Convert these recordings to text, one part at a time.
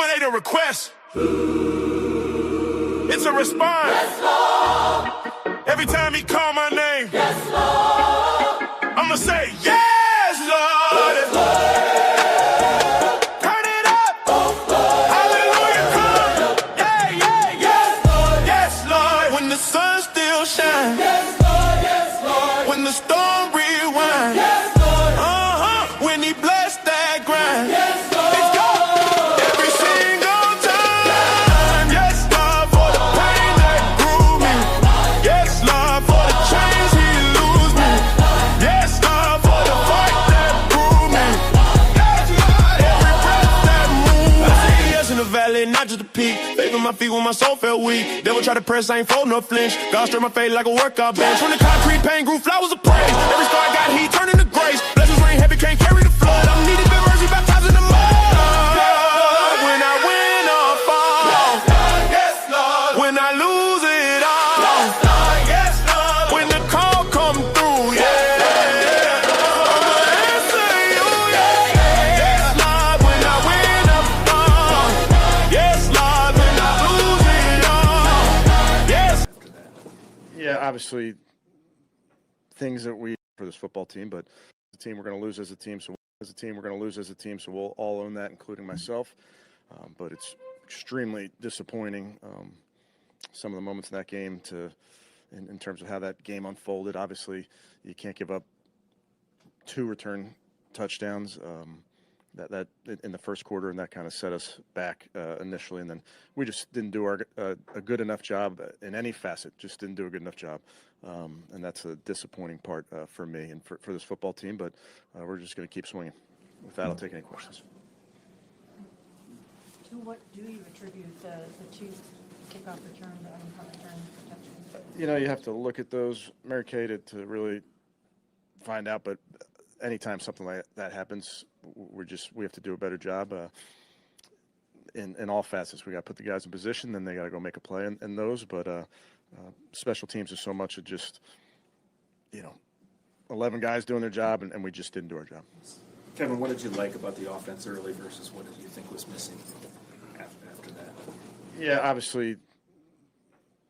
ain't a request. It's a response. Yes, Lord. Every time he call my name, yes, Lord. I'ma say, yes, Lord. Yes, Lord. Turn it up. Hallelujah, come. Yeah, yeah, yes, Lord. Yes, Lord. When the sun still shines. Yes, Lord. Yes, Lord. When the storm rewinds. Yes, Lord. When he blessed that grind. Yes, Lord. Not just a peak, favor my feet when my soul felt weak. Devil try to press, I ain't fold no flinch. God stirred my faith like a workout bench. From the concrete pain grew flowers of praise. Every star I got heat turned into grace. Blessings rain heavy, can't carry the flood. I'm needed, been mercy, baptized in the mud. When I win or fall, yes, Lord. When I lose it all, yes, Lord. Yes, Lord. When the call come through, yeah. Yeah, obviously things that we for this football team, but the team we're going to lose as a team. So we're going to lose as a team. So we'll all own that, including myself. But it's extremely disappointing. Some of the moments in that game in terms of how that game unfolded. Obviously, you can't give up 2 return touchdowns. That in the first quarter, and that kind of set us back initially, and then we just didn't do a good enough job in any facet. Just didn't do a good enough job, and that's a disappointing part for me and for this football team. But we're just going to keep swinging. With that, I'll take any questions. To what do you attribute the 2 kickoff returns and punt returns protections? You have to look at those, Mary Kay, to really find out. But anytime something like that happens, we have to do a better job in all facets. We got to put the guys in position, then they got to go make a play in those. But special teams is so much of just 11 guys doing their job, and we just didn't do our job. Kevin, what did you like about the offense early versus what did you think was missing after that? Yeah, obviously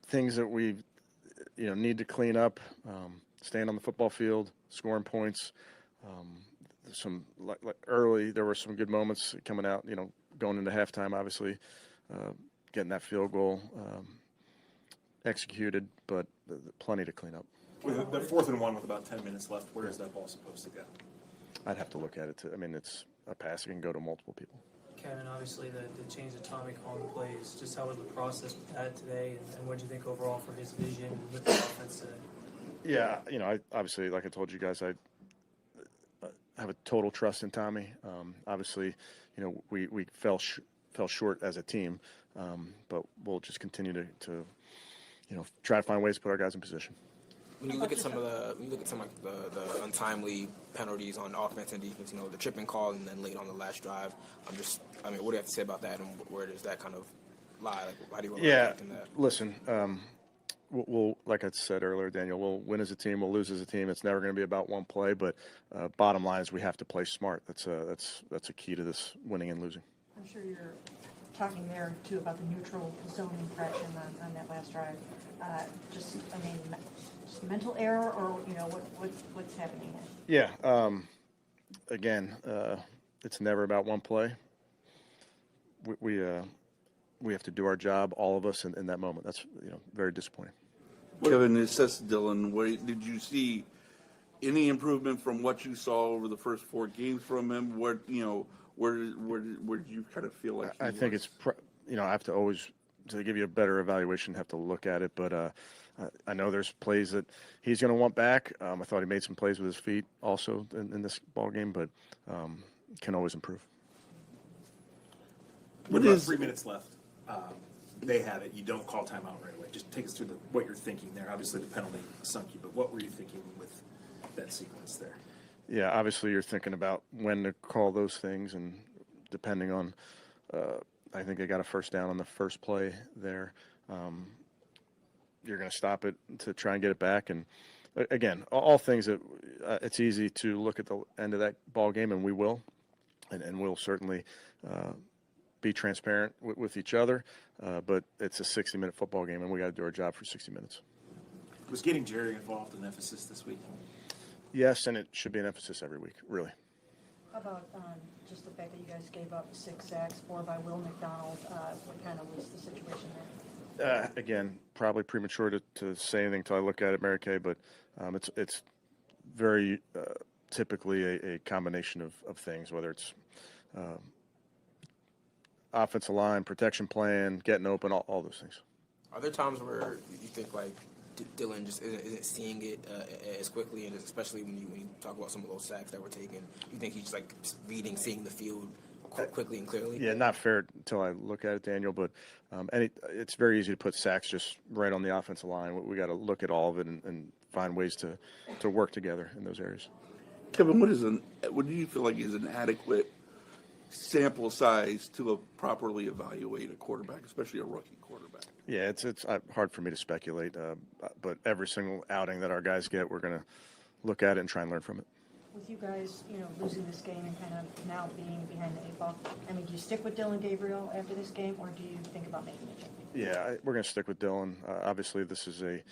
things that we need to clean up. Staying on the football field, scoring points. Some like early, there were some good moments coming out, going into halftime, obviously, getting that field goal executed, but plenty to clean up. With the 4th and 1 with about 10 minutes left, where is that ball supposed to go? I'd have to look at it. It's a pass. It can go to multiple people. Kevin, obviously the change of Tommy calling the plays, just how was the process with that today, and what do you think overall for his vision with the offense today? Yeah, I obviously, like I told you guys, I have a total trust in Tommy. Obviously, we fell short as a team, but we'll just continue to try to find ways to put our guys in position. When you look at some of the untimely penalties on offense and defense, the tripping call and then late on the last drive, what do you have to say about that, and where does that kind of lie? Like, how do you want to react in that? Listen, we'll, like I said earlier, Daniel, we'll win as a team, we'll lose as a team. It's never going to be about one play, but bottom line is we have to play smart. That's a key to this winning and losing. I'm sure you're talking there too about the neutral zone infraction on that last drive. Just mental error, or what's happening there? Yeah. Again, it's never about one play. We have to do our job, all of us, in that moment. That's very disappointing. Kevin, it says Dillon. Did you see any improvement from what you saw over the first 4 games from him? Where did you kind of feel like? I think it's I have to always, to give you a better evaluation, have to look at it. But I know there's plays that he's going to want back. I thought he made some plays with his feet also in this ball game, but can always improve. With about 3 minutes left, they have it. You don't call timeout right away. Just take us through what you're thinking there. Obviously, the penalty sunk you, but what were you thinking with that sequence there? Yeah, obviously you're thinking about when to call those things, and depending on, I think they got a first down on the first play there. You're going to stop it to try and get it back. And again, all things that it's easy to look at the end of that ball game, and we will, and we'll certainly be transparent with each other. But it's a 60-minute football game, and we got to do our job for 60 minutes. Was getting Jerry involved an emphasis this week? Yes, and it should be an emphasis every week, really. How about just the fact that you guys gave up 6 sacks, 4 by Will McDonald? What kind of was the situation there? Again, probably premature to say anything until I look at it, Mary Kay, but it's very typically a combination of things, whether it's offensive line, protection plan, getting open, all those things. Are there times where you think like Dillon just isn't seeing it as quickly, and especially when you talk about some of those sacks that were taken, you think he's like seeing the field quickly and clearly? Yeah, not fair until I look at it, Daniel, but it's very easy to put sacks just right on the offensive line. We got to look at all of it and find ways to work together in those areas. Kevin, what do you feel like is an adequate sample size to properly evaluate a quarterback, especially a rookie quarterback? Yeah, it's hard for me to speculate, but every single outing that our guys get, we're going to look at it and try and learn from it. With you guys, losing this game and kind of now being behind the 8 ball, I mean, do you stick with Dillon Gabriel after this game, or do you think about making a change? Yeah, we're going to stick with Dillon. Obviously, this is a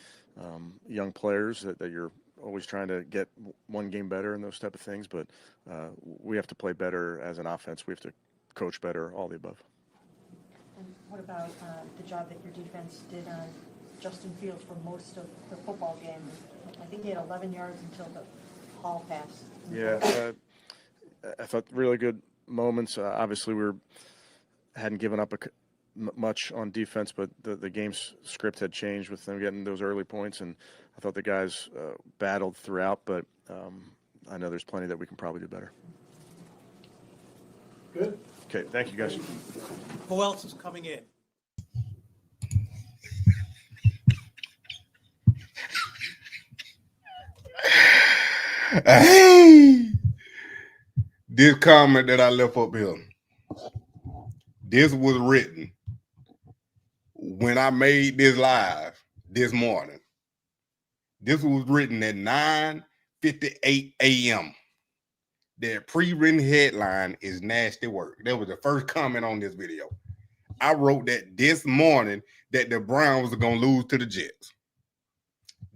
young players that you're always trying to get one game better and those type of things, but we have to play better as an offense. We have to coach better, all the above. And what about the job that your defense did on Justin Fields for most of the football game? I think he had 11 yards until the Hall pass. Yeah, I thought really good moments. Obviously, hadn't given up much on defense, but the game's script had changed with them getting those early points, and I thought the guys battled throughout, but I know there's plenty that we can probably do better. Good. Okay, thank you, guys. Who else is coming in? Hey, this comment that I left up here, this was written when I made this live this morning. This was written at 9:58 a.m. Their pre-written headline is nasty work. That was the first comment on this video. I wrote that this morning that the Browns were going to lose to the Jets.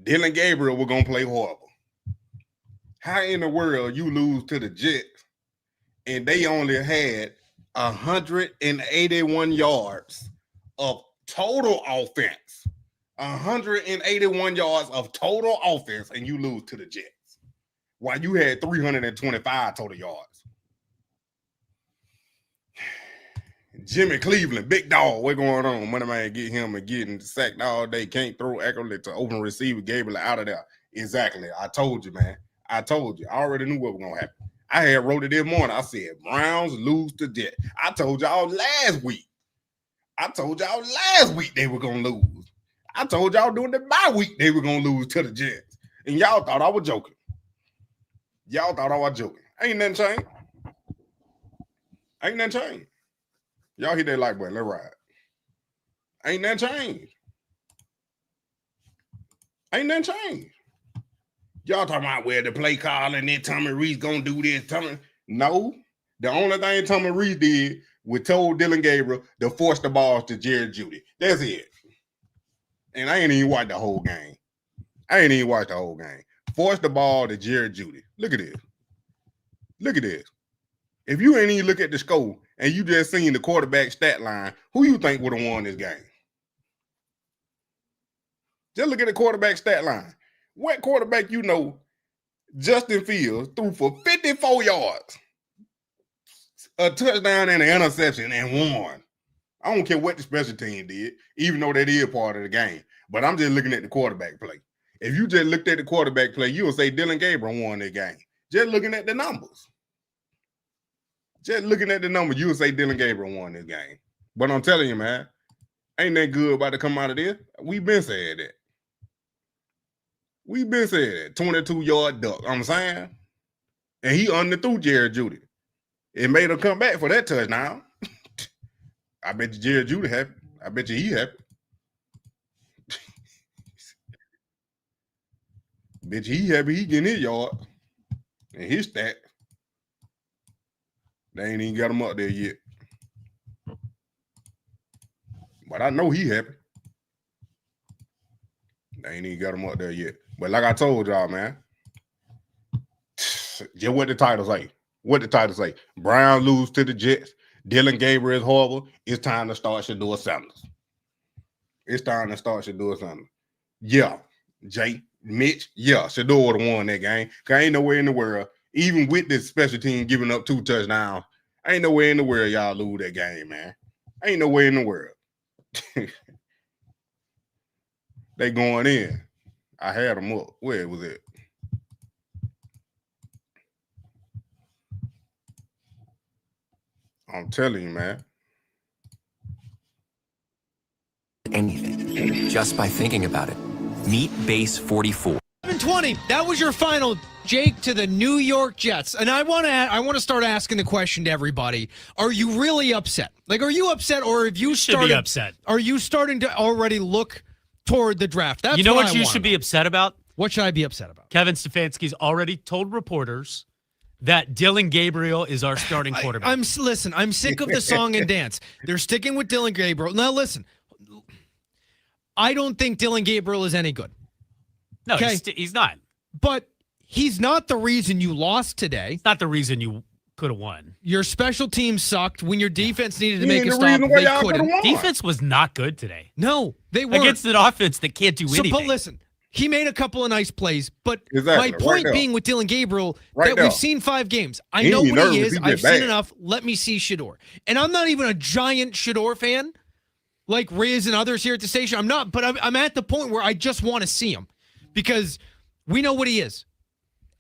Dillon Gabriel were going to play horrible. How in the world you lose to the Jets and they only had 181 yards of total offense? 181 yards of total offense, and you lose to the Jets while you had 325 total yards. Jimmy Cleveland, big dog, what going on? Money man get him and getting sacked all day. Can't throw accurately to open receiver. Gabriel out of there. Exactly. I told you, man. I told you. I already knew what was going to happen. I had wrote it this morning. I said, Browns lose to Jets. I told y'all last week. They were going to lose. I told y'all during the bye week they were going to lose to the Jets. And y'all thought I was joking. Ain't nothing changed. Y'all hit that like button. Let's ride. Ain't nothing changed. Y'all talking about where the play call and then Tommy Reese gonna do this. No. The only thing Tommy Reese did was told Dillon Gabriel to force the balls to Jerry Jeudy. That's it. And I ain't even watched the whole game. Force the ball to Jerry Jeudy. Look at this. If you ain't even look at the score and you just seen the quarterback stat line, who you think would have won this game? Just look at the quarterback stat line. What quarterback you know Justin Fields threw for 54 yards, a touchdown and an interception, and won? I don't care what the special team did, even though that is part of the game. But I'm just looking at the quarterback play. If you just looked at the quarterback play, you would say Dillon Gabriel won that game. Just looking at the numbers. You would say Dillon Gabriel won this game. But I'm telling you, man, ain't that good about to come out of this? We've been saying that. 22-yard duck, I'm saying. And he underthrew Jerry Jeudy. It made him come back for that touchdown. I bet you Jerry Jeudy happy. I bet you he happy. Bet you he happy he getting his yard and his stat. They ain't even got him up there yet. But I know he happy. They ain't even got him up there yet. But like I told y'all, man, just what the title say. What the title say. Brown lose to the Jets. Dillon Gabriel is horrible. It's time to start Shedeur Sanders. It's time to start Shedeur Sanders. Yeah, Jay, Mitch, yeah, Shedeur would have won that game. Because ain't nowhere in the world, even with this special team giving up 2 touchdowns, ain't nowhere in the world y'all lose that game, man. Ain't nowhere in the world. They going in. I had them up. Where was it? I'm telling you, man. Anything just by thinking about it. Meet Base 44. 720. That was your final, Jake, to the New York Jets. And I want to start asking the question to everybody: are you really upset? Like, are you upset, or have you started? Should be upset. Are you starting to already look toward the draft? That's you know what I you wanna should be know. upset about? What should I be upset about? Kevin Stefanski's already told reporters that Dillon Gabriel is our starting quarterback. Listen, I'm sick of the song and dance. They're sticking with Dillon Gabriel. Now, listen, I don't think Dillon Gabriel is any good. No, okay? he's not. But he's not the reason you lost today. It's not the reason you could have won. Your special team sucked. When your defense needed to make a the stop, reason why they y'all couldn't. coulda won. Defense was not good today. No, they weren't. Against an offense that can't do anything. But listen, he made a couple of nice plays, but Exactly, my right point there. being with Dillon Gabriel, Right that there. we've seen 5 games. I He know ain't what he nervous, is. he I've just seen bad. enough. Let me see Shedeur. And I'm not even a giant Shedeur fan like Riz and others here at the station. I'm not, but I'm at the point where I just want to see him because we know what he is.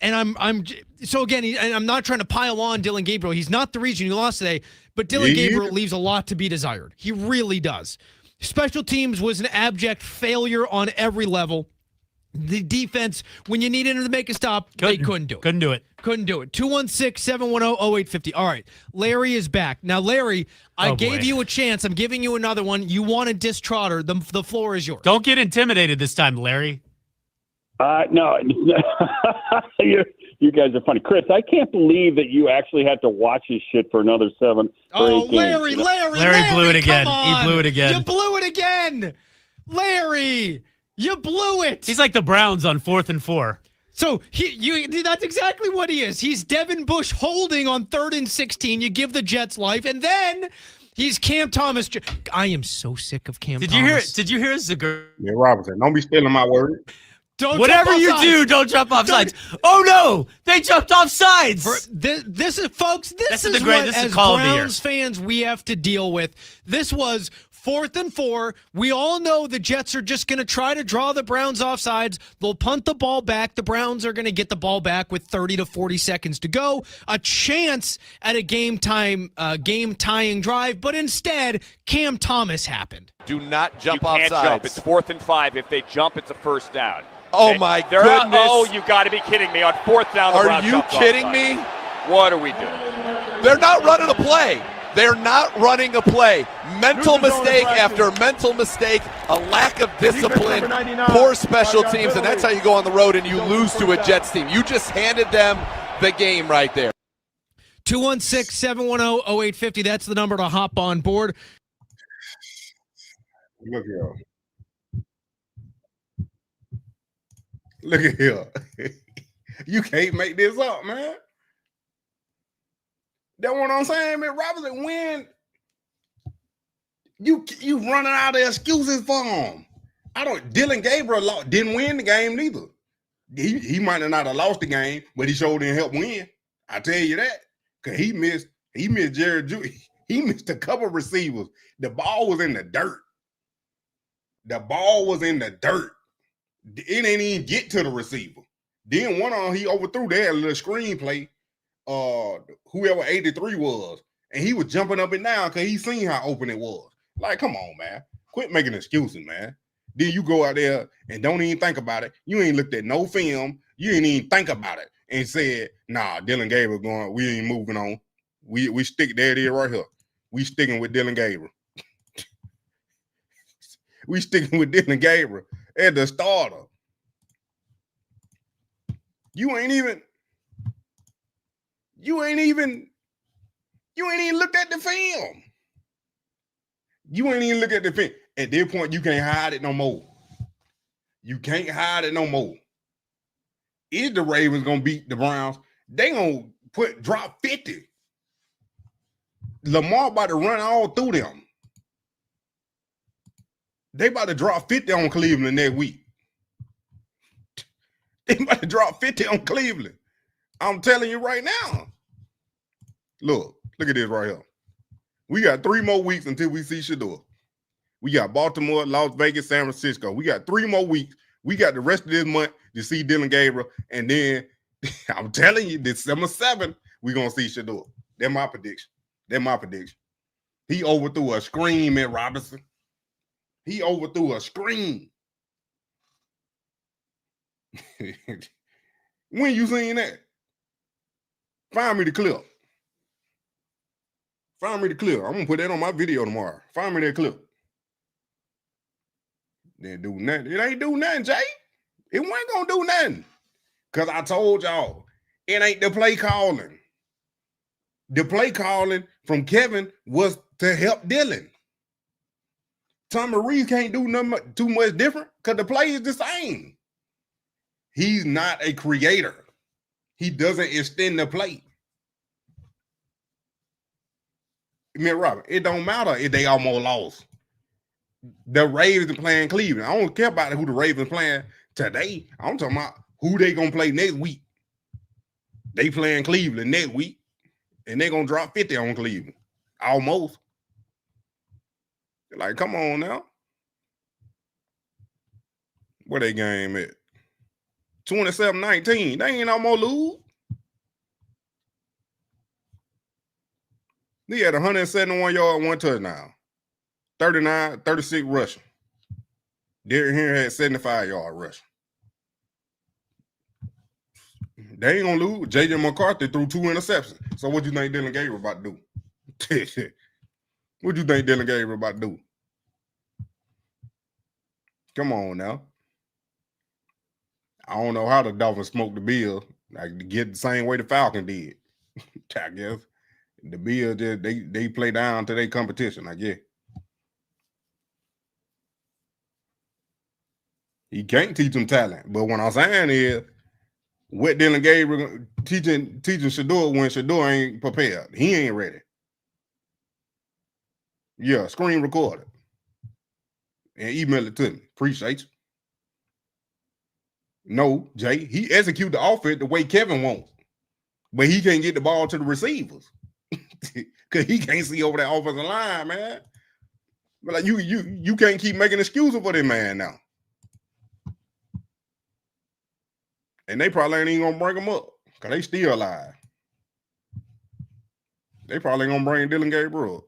And so again, and I'm not trying to pile on Dillon Gabriel. He's not the reason you lost today, but Dillon Yeah. Gabriel leaves a lot to be desired. He really does. Special teams was an abject failure on every level. The defense, when you needed him to make a stop, they couldn't do it. Couldn't do it. Couldn't do it. 216-710-0850. All right. Larry is back. Now, Larry, I gave boy. you a chance. I'm giving you another one. You want to diss Trotter. The floor is yours. Don't get intimidated this time, Larry. No, you guys are funny. Chris, I can't believe that you actually had to watch his shit for another 7 or 8 games. Larry blew it again. come on. He blew it again. You blew it again. Larry, you blew it. He's like the Browns on 4th and 4. So that's exactly what he is. He's Devin Bush holding on 3rd and 16. You give the Jets life, and then he's Cam Thomas. I am so sick of Cam Thomas. Did you hear Zagur? Yeah, Robinson, don't be stealing my word. Don't Whatever jump you off do, sides. don't jump off sides. Oh no, they jumped off sides. This is, folks. This is what, this is as call of the year. Browns fans, we have to deal with. This was 4th and 4. We all know the Jets are just going to try to draw the Browns off sides. They'll punt the ball back. The Browns are going to get the ball back with 30 to 40 seconds to go. A chance at a game-tying drive, but instead, Cam Thomas happened. Do not jump you off can't sides. jump. It's 4th and 5. If they jump, it's a first down. Oh, Okay? my They're goodness. Oh, you got to be kidding me. On 4th down, the Are Browns you jumped kidding offside. me? What are we doing? They're not running a play. They're not running a play. Mental mistake after mental mistake, a lack of discipline, poor special teams, and that's how you go on the road and you lose to a Jets team. You just handed them the game right there. 216-710-0850. That's the number to hop on board. Look here. Look at here. You can't make this up, man. That's what I'm saying, man. Robinson, when you running out of excuses for him. Dillon Gabriel didn't win the game neither. He might not have lost the game, but he sure didn't help win. I tell you that. Because he missed Jared Judy. He missed a couple receivers. The ball was in the dirt. It ain't even get to the receiver. Then one on he overthrew that little screenplay. Whoever 83 was, and he was jumping up and down because he seen how open it was. Like, come on, man. Quit making excuses, man. Then you go out there and don't even think about it. You ain't looked at no film. You ain't even think about it and said, nah, Dillon Gabriel going, we ain't moving on. We stick, there it is right here. We sticking with Dillon Gabriel. We sticking with Dillon Gabriel as the starter. You ain't even looked at the film. You ain't even look at the defense. At this point, you can't hide it no more. You can't hide it no more. Is the Ravens gonna beat the Browns? They gonna drop 50. Lamar about to run all through them. They about to drop 50 on Cleveland next week. They about to drop 50 on Cleveland. I'm telling you right now. Look at this right here. We got 3 more weeks until we see Shedeur. We got Baltimore, Las Vegas, San Francisco. We got 3 more weeks. We got the rest of this month to see Dillon Gabriel. And then, I'm telling you, December 7th, we're going to see Shedeur. That's my prediction. He overthrew a screen at Robinson. He overthrew a screen. When you seen that? Find me the clip. I'm going to put that on my video tomorrow. Find me that clip. Didn't do nothing. It ain't do nothing, Jay. It wasn't going to do nothing. Because I told y'all, it ain't the play calling. The play calling from Kevin was to help Dillon. Tommy Reese can't do nothing too much different because the play is the same. He's not a creator. He doesn't extend the play. Robert, it don't matter if they almost lost. The Ravens are playing Cleveland. I don't care about who the Ravens playing today. I'm talking about who they gonna play next week. They playing Cleveland next week, and they gonna drop 50 on Cleveland. Almost. Like, come on now. Where they game at? 27-19. They ain't almost lose. He had 171 yards, 1 touchdown. 36 rushing. Derrick Henry had 75 yards rushing. They ain't gonna lose. J.J. McCarthy threw 2 interceptions. So what you think Dillon Gabriel about to do? What you think Dillon Gabriel about to do? Come on now. I don't know how the Dolphins smoked the Bills. Like, to get the same way the Falcons did. I guess. The Bills, they play down to their competition, I guess. He can't teach them talent. But what I'm saying is, what Dillon Gabriel teaching Shedeur when Shedeur ain't prepared. He ain't ready. Yeah, screen record it. And email it to me. Appreciate you. No, Jay, he execute the offense the way Kevin wants. But he can't get the ball to the receivers. Because he can't see over that offensive line, man. But like you can't keep making excuses for this man now. And they probably ain't even gonna bring him up. Because they still alive. They probably ain't gonna bring Dillon Gabriel up.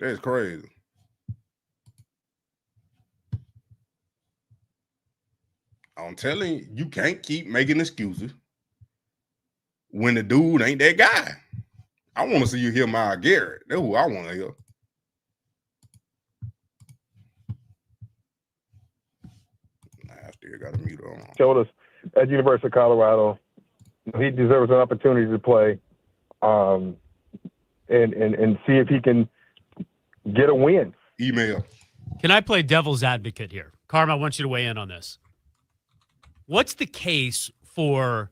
That's crazy. I'm telling you, you can't keep making excuses when the dude ain't that guy. I want to see you hear Myles Garrett. That's who I want to hear. I still got a mute on. Showed us at University of Colorado, he deserves an opportunity to play, and see if he can get a win. Email. Can I play devil's advocate here? Karma, I want you to weigh in on this. What's the case for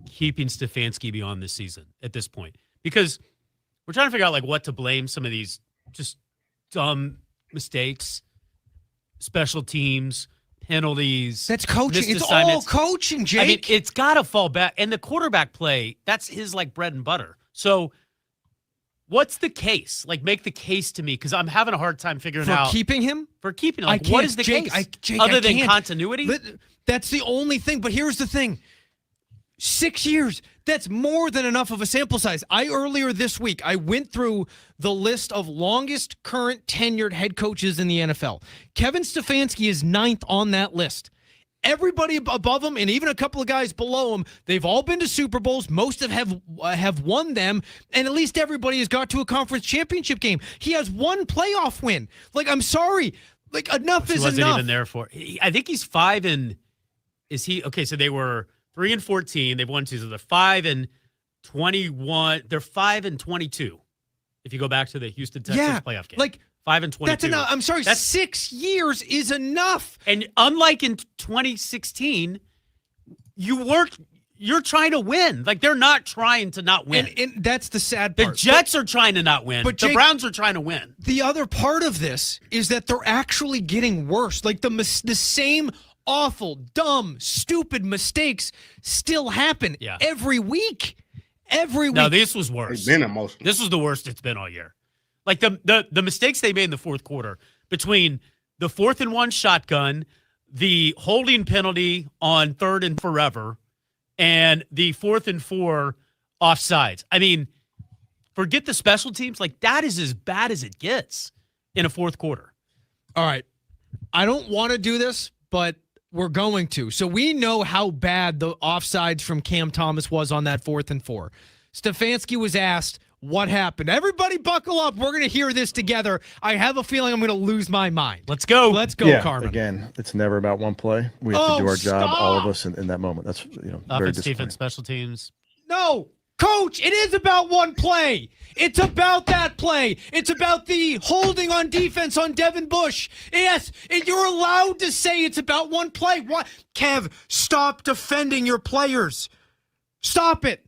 keeping Stefanski beyond this season at this point? Because we're trying to figure out like what to blame some of these just dumb mistakes, special teams, penalties. That's coaching. missed It's assignments. all coaching, Jake. I mean, it's got to fall back. And the quarterback play, that's his like bread and butter. So what's the case? Like, make the case to me, because I'm having a hard time figuring for out. keeping him? For keeping him. I Like, can't, what is the Jake, case? Jake, Other I than can't. continuity? That's the only thing. But here's the thing. 6 years, that's more than enough of a sample size. Earlier this week, I went through the list of longest current tenured head coaches in the NFL. Kevin Stefanski is 9th on that list. Everybody above him and even a couple of guys below him, they've all been to Super Bowls. Most have won them, and at least everybody has got to a conference championship game. He has one playoff win. Like, I'm sorry. Like, enough is enough. He wasn't even there for. I think he's 5 and. Is he okay? So they were 3-14. They've won 2. So they're 5-21. They're 5-22. If you go back to the Houston Texans playoff game. Like 5-22. That's enough. I'm sorry, That's 6 years is enough. And unlike in 2016, you're trying to win. Like, they're not trying to not win. And that's the sad part. The Jets are trying to not win. But the Jake, Browns are trying to win. The other part of this is that they're actually getting worse. Like the same awful, dumb, stupid mistakes still happen every week. Every week. No, this was worse. It's been emotional. This was the worst it's been all year. Like the mistakes they made in the fourth quarter between the 4th and 1 shotgun, the holding penalty on 3rd and forever, and the 4th and 4 offsides. I mean, forget the special teams. Like, that is as bad as it gets in a fourth quarter. All right. I don't want to do this, but we're going to. So we know how bad the offsides from Cam Thomas was on that 4th and 4. Stefanski was asked what happened. Everybody buckle up. We're going to hear this together. I have a feeling I'm going to lose my mind. Let's go. Let's go, Carmen. Again, it's never about one play. We have to do our job, all of us, in that moment. That's very Offense, disappointing. defense, special teams. No, Coach, it is about one play. It's about that play. It's about the holding on defense on Devin Bush. Yes, and you're allowed to say it's about one play. What? Kev, stop defending your players. Stop it.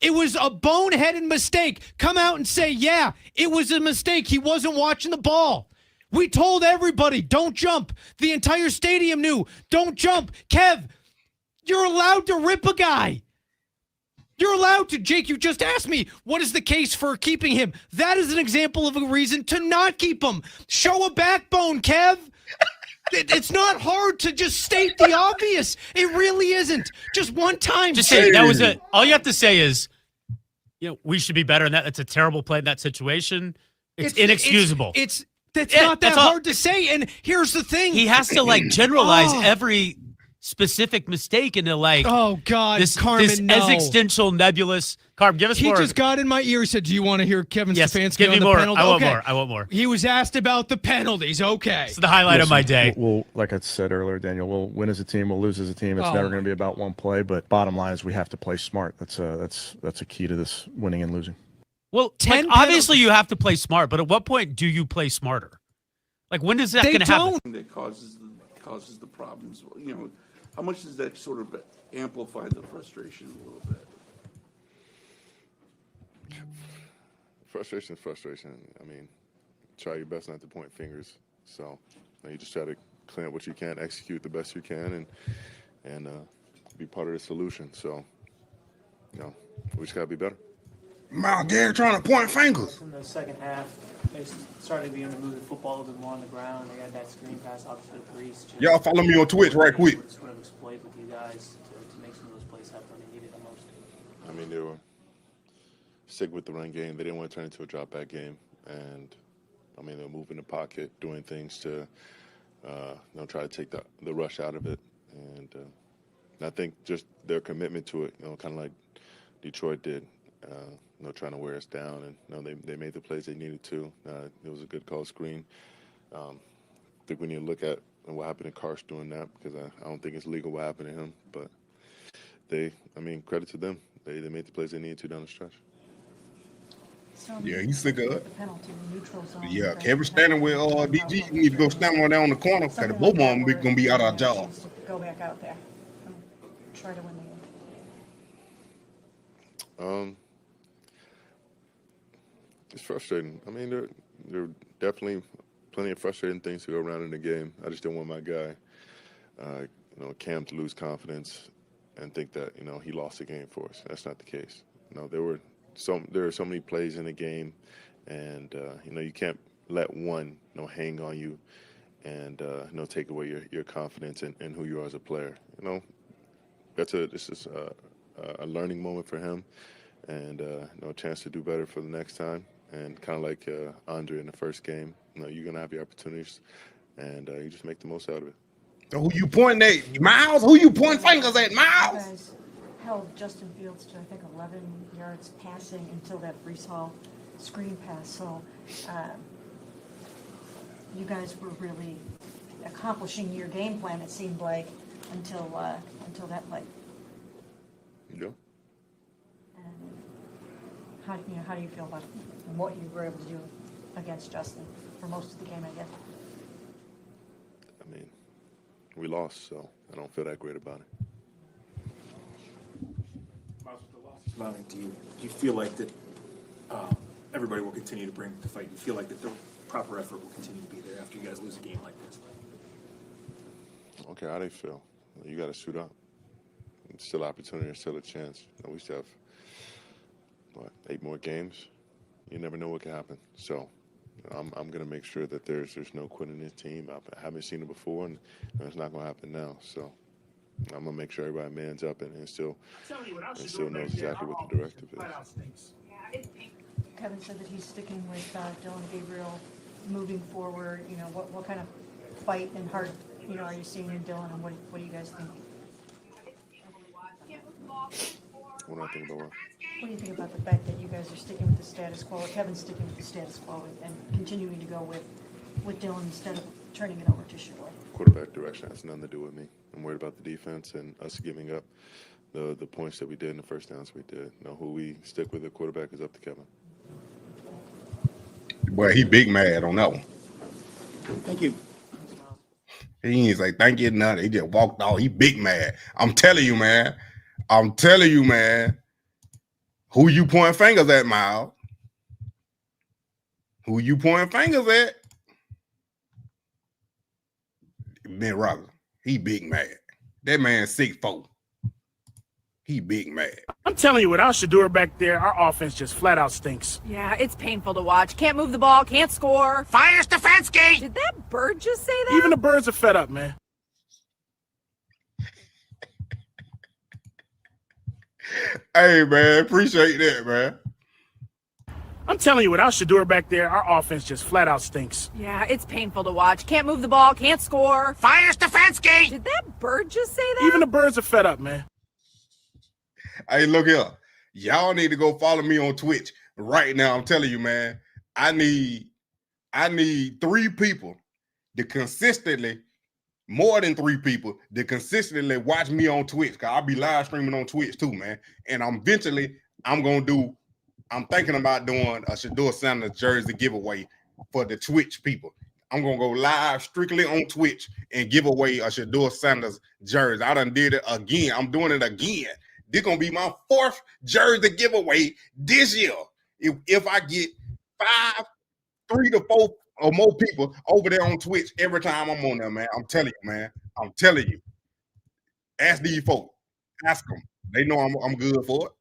It was a boneheaded mistake. Come out and say, yeah, it was a mistake. He wasn't watching the ball. We told everybody, don't jump. The entire stadium knew, don't jump. Kev, you're allowed to rip a guy. You're allowed to. Jake, you just asked me, what is the case for keeping him? That is an example of a reason to not keep him. Show a backbone, Kev. It's not hard to just state the obvious. It really isn't. Just one time. Just say that was it. All you have to say is, we should be better in that. That's a terrible play in that situation. It's inexcusable. That's not that hard to say. And here's the thing. He has to generalize every specific mistake into oh God, Carmen, this no. existential nebulous. Carm, give us more. He just got in my ear and said, do you want to hear Kevin Stefanski give me on the more. penalty? I want more. He was asked about the penalties. Okay. It's the highlight of my day. We'll, like I said earlier, Daniel, we'll win as a team, we'll lose as a team. It's never going to be about one play, but bottom line is we have to play smart. That's a key to this winning and losing. Well, obviously you have to play smart, but at what point do you play smarter? Like, when is that going to happen? That causes the problems. How much does that sort of amplify the frustration a little bit? Frustration is frustration. I mean, try your best not to point fingers. So you just try to clean up what you can, execute the best you can, and be part of the solution. So, we just got to be better. Miles Garrett trying to point fingers. In the second half, they started being able to move the football a little bit more on the ground. They had that screen pass out to the Priest. Y'all follow me on Twitch right quick. Sort of exploit with you guys to make some of those plays happen when they needed the most. I mean, they were sick with the run game. They didn't want to turn it into a drop-back game. And, I mean, they were moving the pocket, doing things to try to take the rush out of it. And I think just their commitment to it, kind of like Detroit did, trying to wear us down. And, they made the plays they needed to. It was a good call screen. I think we need to look at what happened to Karsh doing that, because I don't think it's legal what happened to him. But credit to them. They made the plays they needed to down the stretch. Yeah, he's sick of it. Penalty, neutral zone. Yeah, Kevin standing with DG. You need to go stand on down in the corner, because the both of them going to be out of our job. Go back out there and try to win the game. It's frustrating. I mean, there are definitely plenty of frustrating things to go around in the game. I just didn't want my guy, Cam, to lose confidence and think that he lost the game for us. That's not the case. There are so many plays in the game, and you can't let one hang on you and take away your confidence in who you are as a player. This is a learning moment for him, and a chance to do better for the next time. And kind of like Andre in the first game, you're gonna have your opportunities, and you just make the most out of it. So who you pointing at, Miles? Who you pointing fingers at, Miles? You guys held Justin Fields to, I think, 11 yards passing until that Breece Hall screen pass. So you guys were really accomplishing your game plan, it seemed like, until that play. Yeah. how do you feel about what you were able to do against Justin for most of the game, I guess? I mean, we lost, so I don't feel that great about it. Mounting, do you feel like that everybody will continue to bring the fight? You feel like that the proper effort will continue to be there after you guys lose a game like this? I don't care how they feel. You got to suit up. It's still opportunity, there's still a chance. We still have, 8 more games. You never know what can happen. So I'm going to make sure that there's no quitting this team. I haven't seen it before, and it's not going to happen now. So I'm going to make sure everybody mans up and still knows exactly what the directive is. Kevin said that he's sticking with Dillon Gabriel moving forward. What kind of fight and heart, are you seeing in Dillon, and what do you guys think? What do I think about what? What do you think about the fact that you guys are sticking with the status quo, or Kevin's sticking with the status quo and continuing to go with Dillon instead of turning it over to Shedeur? Quarterback direction has nothing to do with me. I'm worried about the defense and us giving up the points that we did and the first downs we did. Who we stick with the quarterback is up to Kevin. Boy, he big mad on that one. Thank you. He ain't say thank you, nothing. He just walked off. He big mad. I'm telling you, man. Who you pointing fingers at, Miles? Who you pointing fingers at? Ben Roberts. He big mad. That man 6'4". He big mad. I'm telling you, without Shedeur back there, our offense just flat out stinks. Yeah, it's painful to watch. Can't move the ball, can't score. Fire Stefanski! Did that bird just say that? Even the birds are fed up, man. Hey, man, appreciate that, man. I'm telling you, without Shedeur back there, our offense just flat out stinks. Yeah, it's painful to watch. Can't move the ball, can't score. Fire Stefanski! Did that bird just say that? Even the birds are fed up, man. Hey, look here. Y'all need to go follow me on Twitch right now. I'm telling you, man. I need 3 people to consistently, more than 3 people to consistently watch me on Twitch, because I'll be live streaming on Twitch too, man. And I'm thinking about doing a Shedeur Sanders jersey giveaway for the Twitch people. I'm going to go live strictly on Twitch and give away a Shedeur Sanders jersey. I done did it again. I'm doing it again. This going to be my 4th jersey giveaway this year. If I get 3 to 4 or more people over there on Twitch every time I'm on there, man. I'm telling you, man. I'm telling you. Ask these folks. Ask them. They know I'm good for it.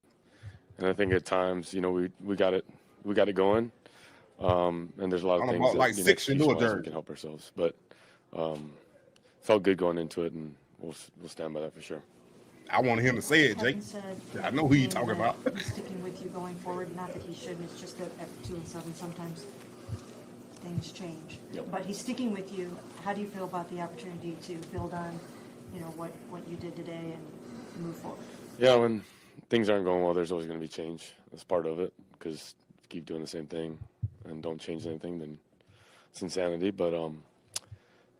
And I think at times, we got it going. And there's a lot of things that, like 6 we can help ourselves. But felt good going into it, and we'll stand by that for sure. I wanted him to say it, Jake. I know who you're talking about. He's sticking with you going forward. Not that he shouldn't. It's just that at 2-7, sometimes things change. Yep. But he's sticking with you. How do you feel about the opportunity to build on, what you did today and move forward? Yeah, when things aren't going well, there's always going to be change. That's part of it, because if you keep doing the same thing and don't change anything, then it's insanity. But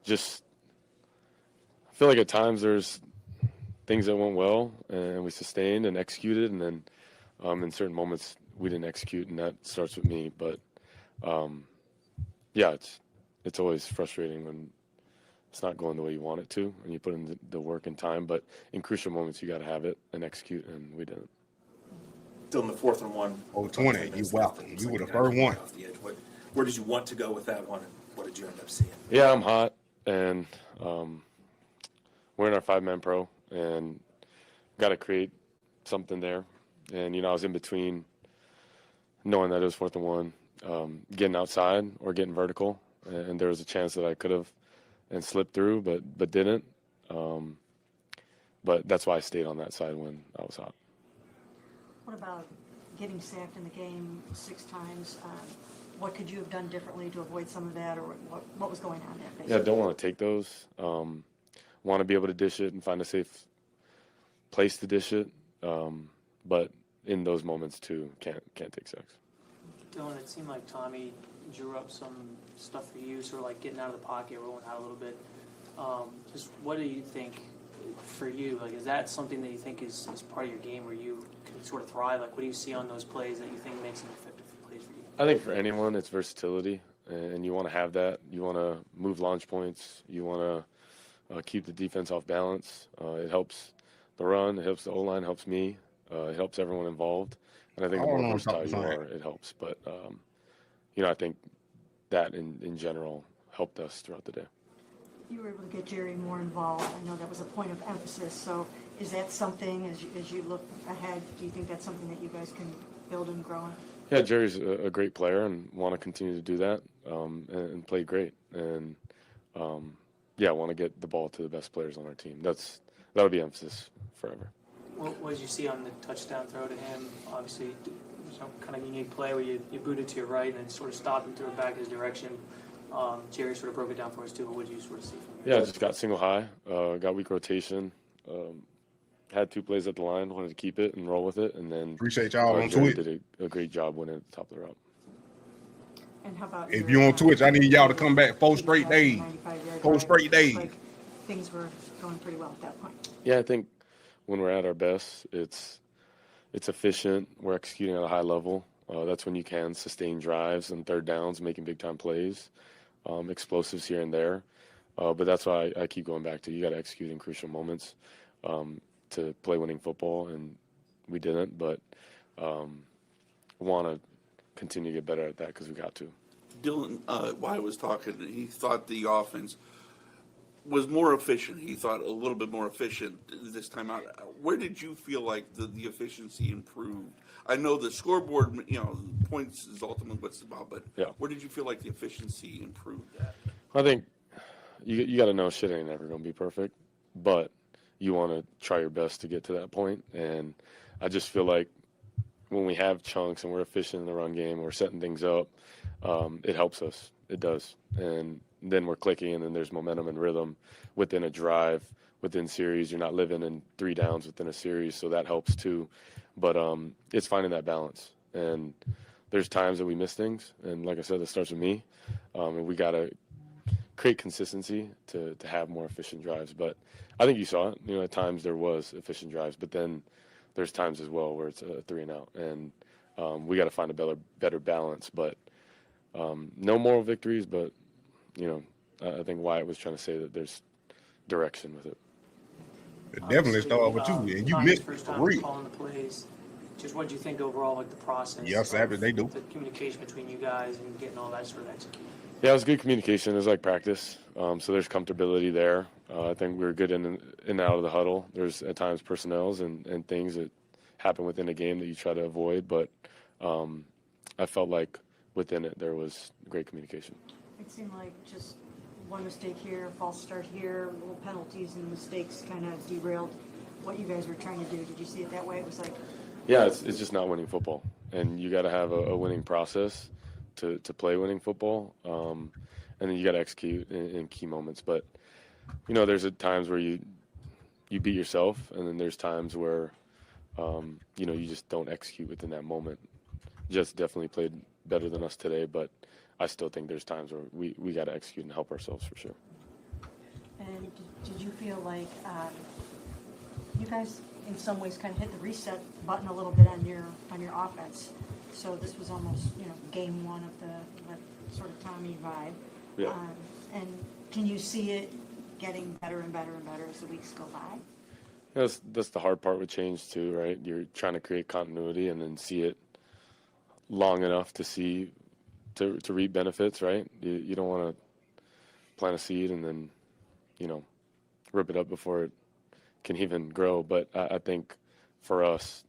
just I feel like at times there's things that went well and we sustained and executed, and then in certain moments we didn't execute, and that starts with me. But yeah, it's always frustrating when it's not going the way you want it to, and you put in the work and time. But in crucial moments, you got to have it and execute, and we didn't. Still in the 4th and 1. Oh, 20. You welcome. You were the first one. Where did you want to go with that one, and what did you end up seeing? Yeah, I'm hot, and we're in our 5-man pro, and got to create something there. And I was in between knowing that it was 4th and 1, getting outside or getting vertical, and there was a chance that I could have and slipped through, but didn't. But that's why I stayed on that side when I was hot. What about getting sacked in the game 6 times? What could you have done differently to avoid some of that, or what was going on there? Yeah, I don't want to take those. Want to be able to dish it and find a safe place to dish it. But in those moments too, can't take sacks. Dillon, it seemed like Tommy drew up some stuff for you, sort of like getting out of the pocket, rolling out a little bit. Just what do you think for you? Like, is that something that you think is part of your game where you can sort of thrive? Like, what do you see on those plays that you think makes them effective plays for you? I think for anyone, it's versatility, and you want to have that. You want to move launch points. You want to keep the defense off balance. It helps the run. It helps the O-line. It helps me. It helps everyone involved. And I think the more versatile you are, it helps. But, I think that in general helped us throughout the day. You were able to get Jerry more involved. I know that was a point of emphasis. So is that something, as you look ahead, do you think that's something that you guys can build and grow in? Yeah, Jerry's a great player and want to continue to do that and play great. And, I want to get the ball to the best players on our team. That'll be emphasis forever. What did you see on the touchdown throw to him? Obviously, some kind of unique play where you booted to your right and then sort of stopped and threw it back his direction. Jerry sort of broke it down for us too. What did you sort of see from him? Yeah, just got single high, got weak rotation, had 2 plays at the line, wanted to keep it and roll with it, and then appreciate y'all on Jerry Twitch. did a great job winning at the top of the route. And how about If you on Twitch, I need y'all to come back 4 straight days. 4 straight days. Like things were going pretty well at that point. Yeah, I think when we're at our best, it's efficient. We're executing at a high level. That's when you can sustain drives and third downs, making big time plays, explosives here and there. But that's why I keep going back to you got to execute in crucial moments to play winning football, and we didn't. But want to continue to get better at that because we got to. Dillon, while I was talking, he thought the offense was more efficient. He thought a little bit more efficient this time out. Where did you feel like the efficiency improved? I know the scoreboard, points is ultimately what it's about, but where did you feel like the efficiency improved at? I think you got to know shit ain't never going to be perfect, but you want to try your best to get to that point. And I just feel like when we have chunks and we're efficient in the run game, we're setting things up, it helps us. It does. And then we're clicking, and then there's momentum and rhythm within a drive, within series. You're not living in 3 downs within a series, so that helps too. But it's finding that balance. And there's times that we miss things, and like I said, it starts with me. And we got to create consistency to have more efficient drives. But I think you saw it. At times there was efficient drives, but then there's times as well where it's a 3 and out. And we got to find a better balance. But no moral victories, but I think Wyatt was trying to say that there's direction with it. It definitely started with you, and you missed first for time real. calling the plays. Just what did you think overall, like the process? Yes, they do. The communication between you guys and getting all that sort of executed. Yeah, it was good communication. It was like practice. So there's comfortability there. I think we were good in and out of the huddle. There's at times personnels and things that happen within a game that you try to avoid, but I felt like within it there was great communication. It seemed like just one mistake here, false start here, little penalties and mistakes kind of derailed what you guys were trying to do. Did you see it that way? It was like... Yeah, it's just not winning football. And you got to have a winning process to play winning football. And then you got to execute in key moments. But, there's times where you beat yourself, and then there's times where, you just don't execute within that moment. Jets definitely played better than us today, but I still think there's times where we got to execute and help ourselves for sure. And did you feel like you guys, in some ways, kind of hit the reset button a little bit on your offense? So this was almost, game one of the sort of Tommy vibe. Yeah. And can you see it getting better and better and better as the weeks go by? That's the hard part with change too, right? You're trying to create continuity and then see it long enough to see to reap benefits, right? You don't want to plant a seed and then, rip it up before it can even grow. But I think for us,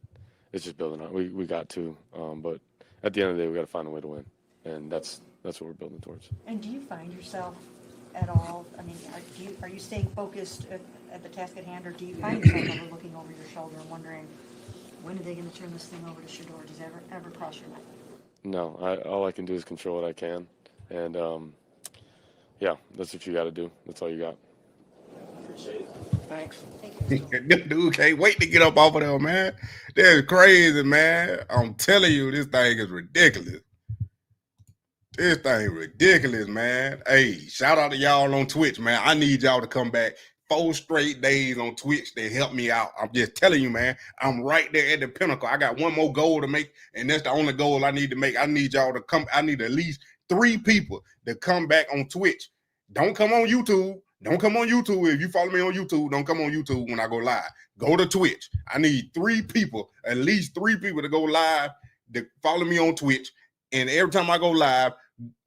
it's just building on. We got to, but at the end of the day, we got to find a way to win, and that's what we're building towards. And do you find yourself at all? I mean, are you staying focused at the task at hand, or do you find yourself ever looking over your shoulder and wondering when are they going to turn this thing over to Shedeur? Does that ever cross your mind? No, all I can do is control what I can, and that's what you got to do. That's all you got. Appreciate it. Thanks. This dude can't wait to get up off of there, man. That's crazy, man. I'm telling you, this thing is ridiculous. This thing ridiculous, man. Hey, shout out to y'all on Twitch, man. I need y'all to come back 4 straight days on Twitch that helped me out. I'm just telling you, man. I'm right there at the pinnacle. I got one more goal to make, and that's the only goal I need to make. I need y'all to come. I need at least 3 people to come back on Twitch. Don't come on YouTube. Don't come on YouTube. If you follow me on YouTube, don't come on YouTube when I go live. Go to Twitch. I need 3 people, at least 3 people to go live, to follow me on Twitch. And every time I go live,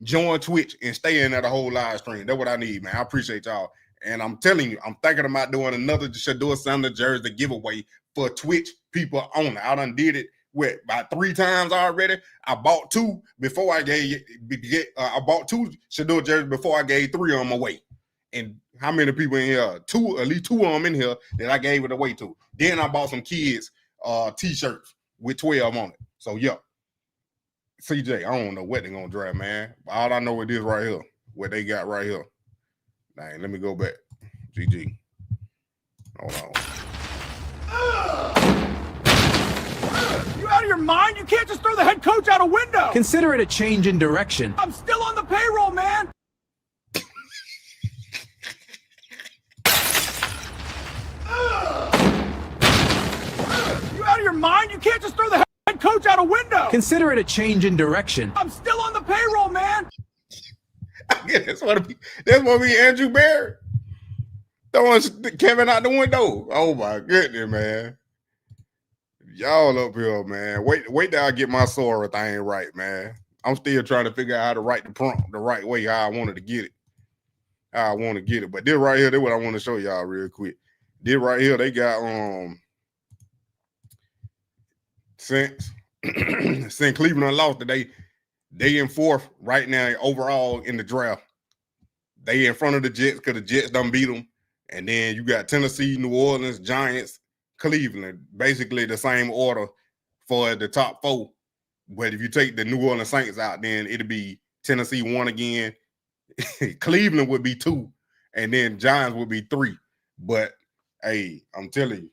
join Twitch and stay in there the whole live stream. That's what I need, man. I appreciate y'all. And I'm telling you, I'm thinking about doing another Shedeur Sanders jersey giveaway for Twitch people only. I done did it about 3 times already. I bought 2 before I I bought 2 Shedeur jerseys before I gave 3 of them away. And how many people in here? At least 2 of them in here that I gave it away to. Then I bought some kids t-shirts with 12 on it. So yeah. CJ, I don't know what they're gonna draft, man. All I know it is right here. What they got right here. Dang, let me go back. GG. Hold on. You out of your mind? You can't just throw the head coach out a window. Consider it a change in direction. I'm still on the payroll, man. You out of your mind? You can't just throw the head coach out a window. Consider it a change in direction. I'm still on the payroll, man. Yeah, that's what be Andrew Barrett throwing Kevin out the window. Oh my goodness, man. Y'all up here, man. Wait till I get my Sora thing right, man. I'm still trying to figure out how to write the prompt the right way, how I wanted to get it. How I want to get it. But this right here, this what I want to show y'all real quick. This right here, they got since Cleveland lost today. They in 4th right now overall in the draft. They in front of the Jets because the Jets done beat them. And then you got Tennessee, New Orleans, Giants, Cleveland. Basically the same order for the top 4. But if you take the New Orleans Saints out, then it'll be Tennessee 1 again. Cleveland would be 2. And then Giants would be 3. But, hey, I'm telling you,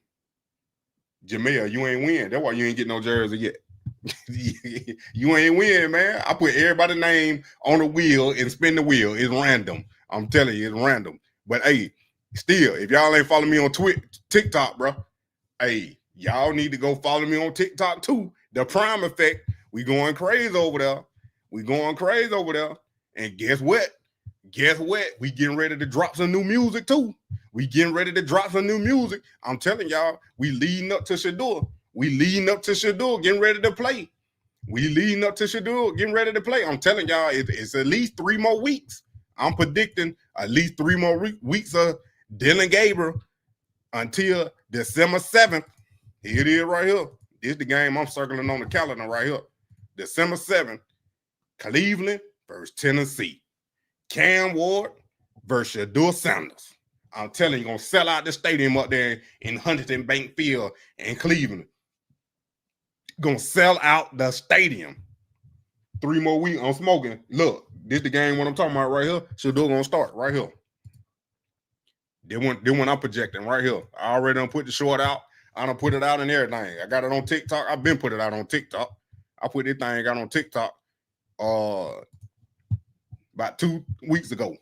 Jamel, you ain't win. That's why you ain't getting no jersey yet. You ain't win, man. I put everybody's name on the wheel and spin the wheel. It's random. I'm telling you, it's random. But hey, still, if y'all ain't following me on TikTok, bro, hey, y'all need to go follow me on TikTok too. The Prime Effect. We going crazy over there. We going crazy over there. And guess what? Guess what? We getting ready to drop some new music too. We getting ready to drop some new music. I'm telling y'all, we leading up to Shedeur. We leading up to Shedeur, getting ready to play. We leading up to Shedeur, getting ready to play. I'm telling y'all, it's at least 3 more weeks. I'm predicting at least 3 more weeks of Dillon Gabriel until December 7th. Here it is right here. This is the game I'm circling on the calendar right here. December 7th, Cleveland versus Tennessee. Cam Ward versus Shedeur Sanders. I'm telling you, going to sell out the stadium up there in Huntington Bank Field in Cleveland. Going to sell out the stadium. 3 more weeks on smoking. Look, this the game what I'm talking about right here. Shedeur going to start right here. Then when I'm projecting right here. I already done put the short out. I done put it out and everything. I got it on TikTok. I've been put it out on TikTok. I put this thing out on TikTok about 2 weeks ago.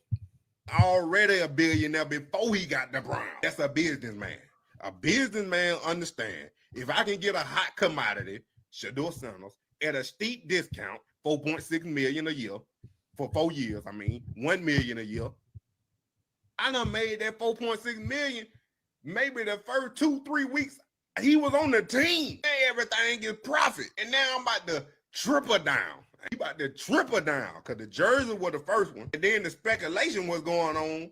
Already a billionaire before he got the Browns. That's a businessman. A businessman understand if I can get a hot commodity, Shedeur Sanders, at a steep discount, $4.6 million a year for 4 years. I mean, $1 million a year. I done made that $4.6 million. Maybe the first 2-3 weeks he was on the team. Everything is profit, and now I'm about to triple down. He about to triple down because the jersey was the first one. And then the speculation was going on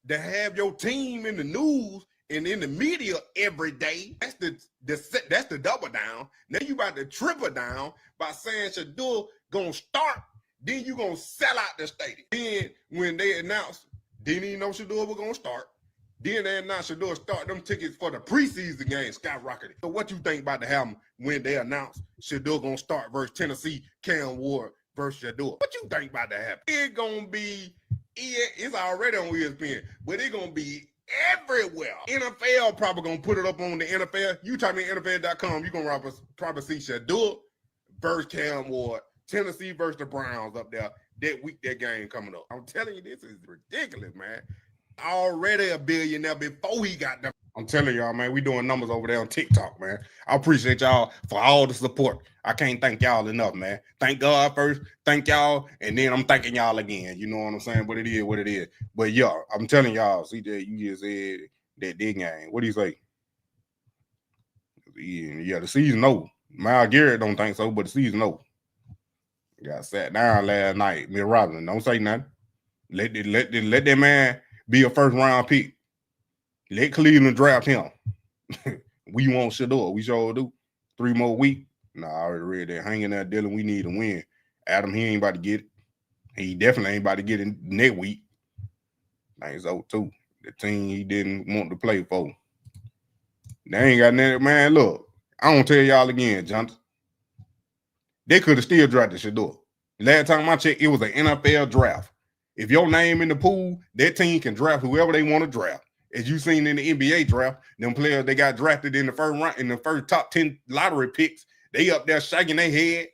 to have your team in the news and in the media every day. That's the double down. Now you about to triple down by saying Shedeur gonna start, then you gonna sell out the stadium. Then when they announced, didn't even know Shedeur was gonna start. Then they announced Shedeur start, them tickets for the preseason game skyrocketed. So what you think about the happen when they announced Shedeur gonna start versus Tennessee, Cam Ward versus Shedeur? What you think about that happen? It's gonna be, it's already on ESPN, but it's gonna be everywhere. NFL probably gonna put it up on the NFL. You type in NFL.com, you're gonna probably see Shedeur versus Cam Ward, Tennessee versus the Browns up there that week, that game coming up. I'm telling you, this is ridiculous, man. already a billionaire before he got them. I'm telling y'all, man, we doing numbers over there on TikTok, man. I appreciate y'all for all the support. I can't thank y'all enough, man. Thank God first, thank y'all, and then I'm thanking y'all again. You know what I'm saying? But it is what it is. But yeah, I'm telling y'all, CJ, you just said that big game. What do you say? Yeah, the season over. Myles Garrett don't think so, but the season over. Got sat down last night. Miss Robinson, don't say nothing. Let that man be a first round pick. Let Cleveland draft him. We want Shedeur. We sure do. 3 more weeks. Nah, I already read that. Hanging there, Dillon. We need a win. Adam, he ain't about to get it. He definitely ain't about to get it next week. Think so too. The team he didn't want to play for. They ain't got nothing. Man, look. I don't tell y'all again, Johnson. They could have still drafted Shedeur. Last time I checked, it was an NFL draft. If your name in the pool, that team can draft whoever they want to draft. As you seen in the NBA draft, them players they got drafted in the first round, in the first top 10 lottery picks, they up there shaking their head,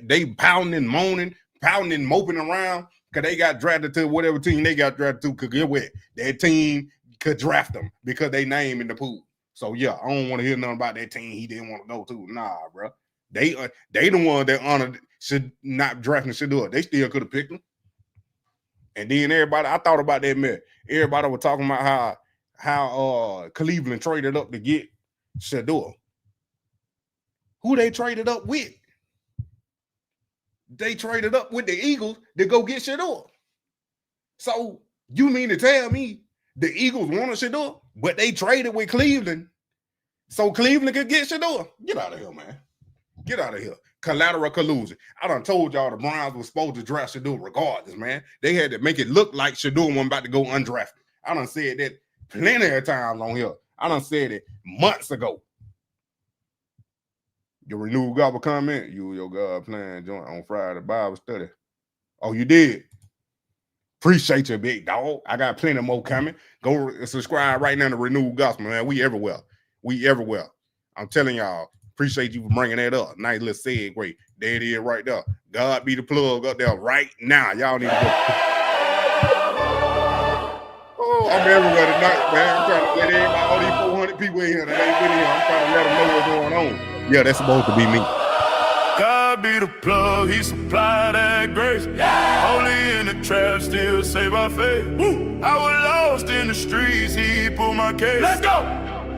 they pounding, moaning, pounding, moping around because they got drafted to whatever team they got drafted to. Because get what? That team could draft them because they name in the pool. So yeah, I don't want to hear nothing about that team he didn't want to go to. Nah, bro. They the one that honored should not drafting Shedeur. They still could have picked him. And then everybody, I thought about that, man. Everybody was talking about how Cleveland traded up to get Shedeur. Who they traded up with? They traded up with the Eagles to go get Shedeur. So you mean to tell me the Eagles wanted Shedeur, but they traded with Cleveland so Cleveland could get Shedeur? Get out of here, man. Get out of here. Collateral collusion. I done told y'all the Browns were supposed to draft Shedeur regardless, man. They had to make it look like Shedeur wasn't about to go undrafted. I done said that plenty of times on here. I done said it months ago. Your renewed gospel comment, you and your God playing joint on Friday Bible study. Oh, you did? Appreciate you, big dog. I got plenty more coming. Go subscribe right now to Renewed Gospel, man. We everywhere. We everywhere. I'm telling y'all, appreciate you for bringing that up. Nice little segue. There it is right there. God be the plug up there right now. Y'all need to go. Oh, I'm everywhere tonight, man. I'm trying to let everybody, all these 400 people in here that ain't been here, I'm trying to let them know what's going on. Yeah, that's supposed to be me. God be the plug, he supplied that grace. Holy in the trap, still save our faith. I was lost in the streets, he pulled my case. Let's go!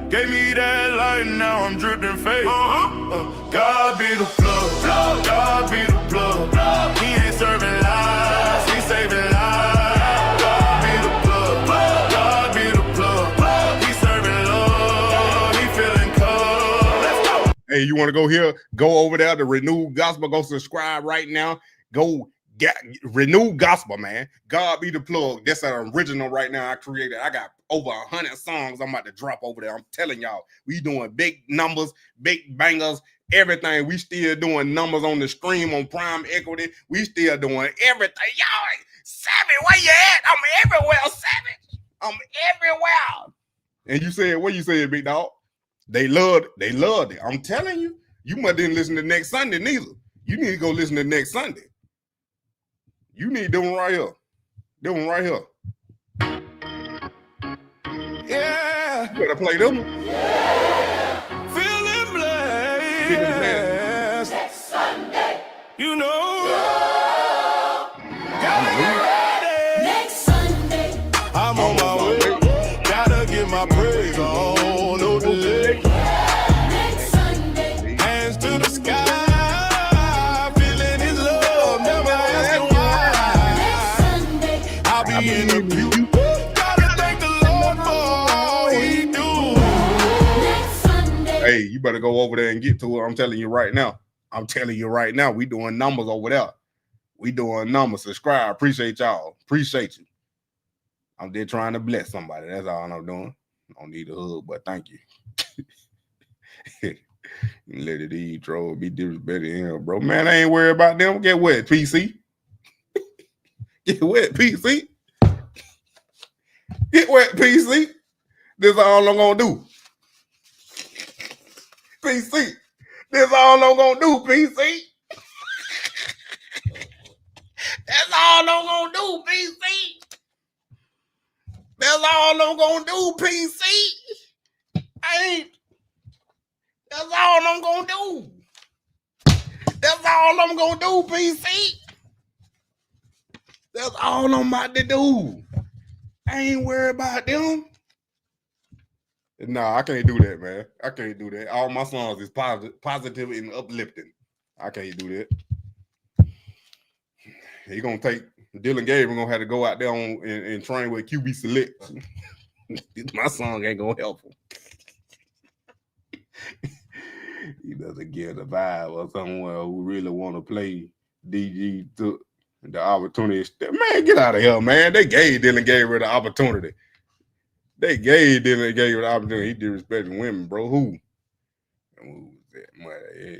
Gave me that light, now I'm dripping faith. God be the plug, God be the plug. He ain't serving lies, he saving lives. God be the plug, God be the plug. He serving love, he feeling cold. Let's go! Hey, you want to go here? Go over there to Renewed Gospel. Go subscribe right now. Go get Renewed Gospel, man. God be the plug. That's an original right now I created. I got over 100 songs I'm about to drop over there. I'm telling y'all, we doing big numbers, big bangers, everything. We still doing numbers on the stream on Prime Equity. We still doing everything. Y'all, Savage, where you at? I'm everywhere, Savage. I'm everywhere. And you said, what you said, big dog? They loved it. I'm telling you, you must didn't listen to next Sunday neither. You need to go listen to next Sunday. You need them right here. Them right here. Yeah. You better play them. Yeah. Feeling blessed. Next Sunday. You know. Gotta get ready. Next Sunday. I'm on my way. Gotta get my praise on. No delay. Next Sunday. Hands to the sky. Feeling his love. Never asking why. Next Sunday. I'll be in the pew. Hey, you better go over there and get to it. I'm telling you right now. We doing numbers over there. We doing numbers. Subscribe. Appreciate y'all. Appreciate you. I'm just trying to bless somebody. That's all I'm doing. I don't need a hug, but thank you. Let it eat, troll. Be different better than him, bro. Man, I ain't worried about them. Get wet, PC. Get wet, PC. Get wet, PC. This is all I'm gonna do. PC. That's all I'm gonna do, PC. That's all I'm gonna do, PC. That's all I'm gonna do, PC. That's all I'm gonna do. That's all I'm gonna do, PC. That's all I'm about to do. I ain't worried about them. Nah, I can't do that, man. I can't do that. All my songs is positive and uplifting. I can't do that. He gonna take Dillon Gabriel gonna have to go out there and train with QB Select. My song ain't gonna help him. He doesn't get the vibe of someone who really want to play DG took the opportunity. Man, get out of here, man. They gave Dillon Gabriel the opportunity. They gave Dillon Gabriel the opportunity. He disrespecting women, bro. Who?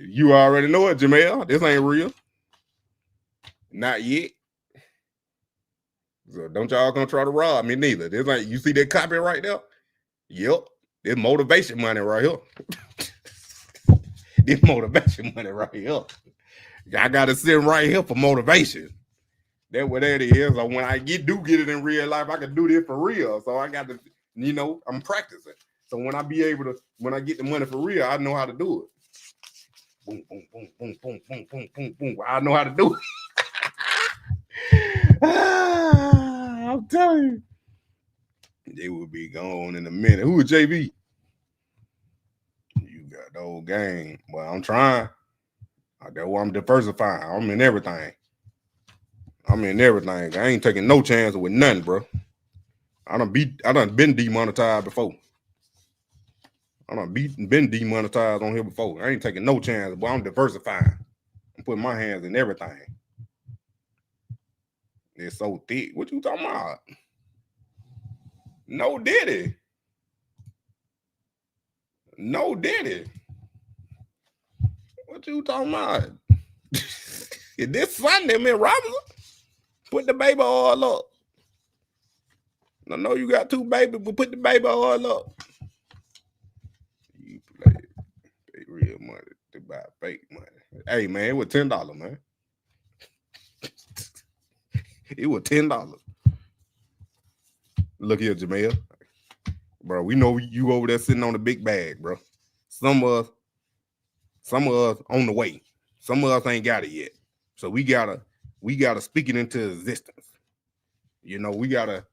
You already know it, Jamel. This ain't real. Not yet. So don't y'all gonna try to rob me neither. This ain't, you see that copy right there? Yep. This motivation money right here. This motivation money right here. I got to sit right here for motivation. That's what that is. So when I do get it in real life, I can do this for real. So I got to, I'm practicing. So when I get the money for real, I know how to do it. Boom, boom, boom, boom, boom, boom, boom, boom, boom. I know how to do it. I'm telling you. They will be gone in a minute. Who is JB? You got the whole game. Well, I'm trying. That's why I'm diversifying. I'm in everything. I ain't taking no chance with nothing, bro. I done been demonetized before. I done been demonetized on here before. I ain't taking no chance, but I'm diversifying. I'm putting my hands in everything. It's so thick. What you talking about? No Diddy. No Diddy. What you talking about? Is this Sunday, man, Robinson? Put the baby oil up. I know you got two babies, but put the baby oil up. You play real money to buy fake money. Hey, man, it was $10, man. It was $10. Look here, Jamel. Bro, we know you over there sitting on the big bag, bro. Some of us on the way. Some of us ain't got it yet. So we gotta speak it into existence. We gotta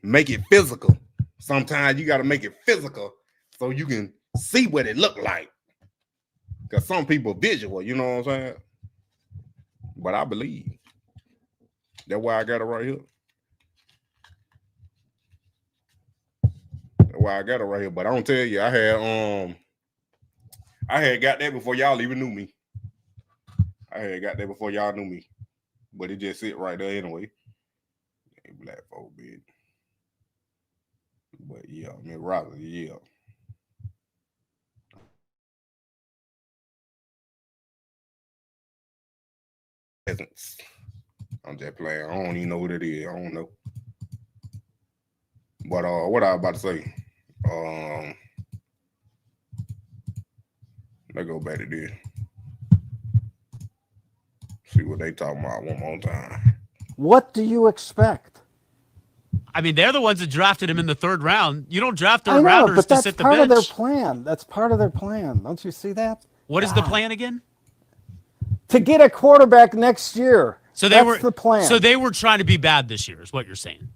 make it physical. Sometimes you gotta make it physical so you can see what it look like. Because some people visual, you know what I'm saying? But I believe. That's why I got it right here. That's why I got it right here. But I don't tell you, I had got that before y'all even knew me. I had got that before y'all knew me. But it just sit right there anyway. Ain't black folk, bitch. But yeah, I mean, Robert, yeah. I'm just playing. I don't even know what it is. I don't know. But what I was about to say. Let's go back to this. See what they talking about one more time. What do you expect? I mean, they're the ones that drafted him in the third round. You don't draft third rounders to sit the bench. That's part of their plan. That's part of their plan. Don't you see that? What is the plan again? To get a quarterback next year. So that's the plan. So they were trying to be bad this year, is what you're saying.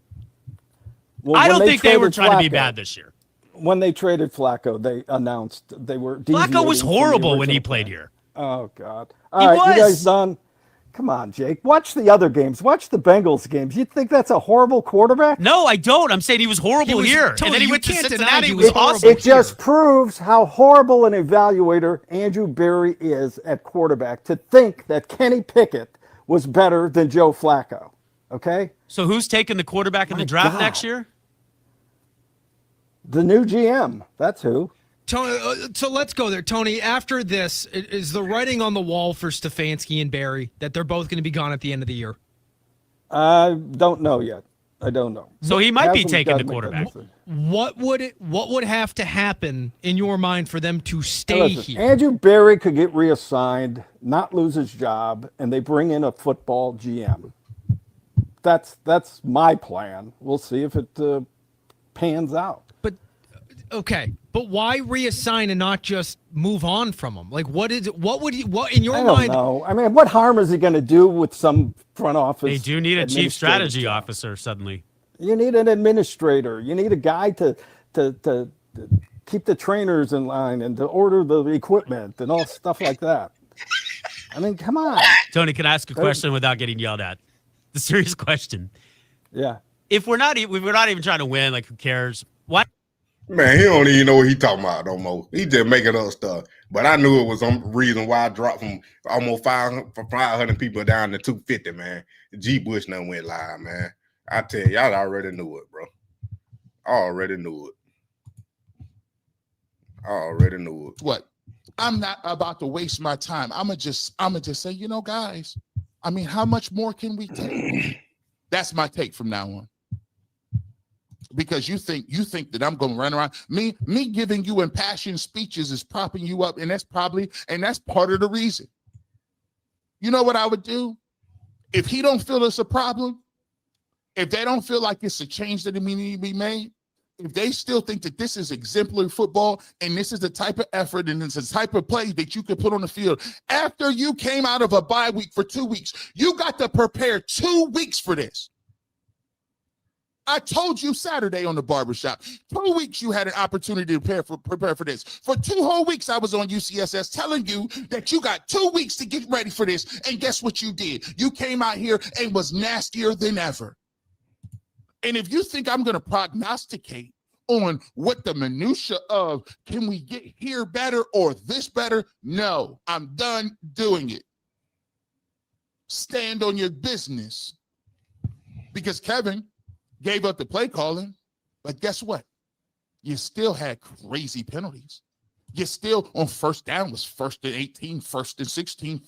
Well, I don't think they were trying to be bad this year. When they traded Flacco, they announced they were. Flacco was horrible when he played here. Oh God! All right, you guys done? Come on, Jake. Watch the other games. Watch the Bengals games. You think that's a horrible quarterback? No, I don't. I'm saying he was horrible here. Tony, and then he you went to can't Cincinnati. deny He was awesome. It just proves how horrible an evaluator Andrew Berry is at quarterback to think that Kenny Pickett was better than Joe Flacco. Okay? So who's taking the quarterback in the draft next year? The new GM. That's who. Tony, so let's go there. Tony, after this, is the writing on the wall for Stefanski and Barry that they're both going to be gone at the end of the year? I don't know yet. I don't know. So he might be Haslam's taking gotta the make that quarterback. decision. What would have to happen in your mind for them to Now stay listen, here? Andrew Berry could get reassigned, not lose his job, and they bring in a football GM. That's my plan. We'll see if it pans out. Okay, but why reassign and not just move on from him? Like, what in your I don't mind? know. I mean, what harm is he going to do with some front office? They do need a chief administrative strategy job? officer suddenly. You need an administrator. You need a guy to keep the trainers in line and to order the equipment and all stuff like that. I mean, come on. Tony, can I ask a question without getting yelled at? The serious question. Yeah. If we're not even trying to win, like who cares? Why? Man, he don't even know what he talking about no more. He just making up stuff. But I knew it was some reason why I dropped from almost 500 people down to 250, man. G. Bush done went live, man. I tell you, y'all already knew it, bro. I already knew it. What? I'm not about to waste my time. I'ma just say, guys, I mean, how much more can we take? That's my take from now on. Because you think that I'm going to run around me giving you impassioned speeches is propping you up, and that's part of the reason. You know what I would do if he don't feel it's a problem, if they don't feel like it's a change that needs to be made, if they still think that this is exemplary football and this is the type of effort and it's the type of play that you could put on the field after you came out of a bye week for 2 weeks, you got to prepare 2 weeks for this. I told you Saturday on the barbershop, 2 weeks you had an opportunity to prepare for this. For 2 whole weeks, I was on UCSS telling you that you got 2 weeks to get ready for this. And guess what you did? You came out here and was nastier than ever. And if you think I'm going to prognosticate on what the minutia of can we get here better or this better, no, I'm done doing it. Stand on your business. Because Kevin gave up the play calling, but guess what? You still had crazy penalties. You still on first down was 1st and 18, 1st and 16,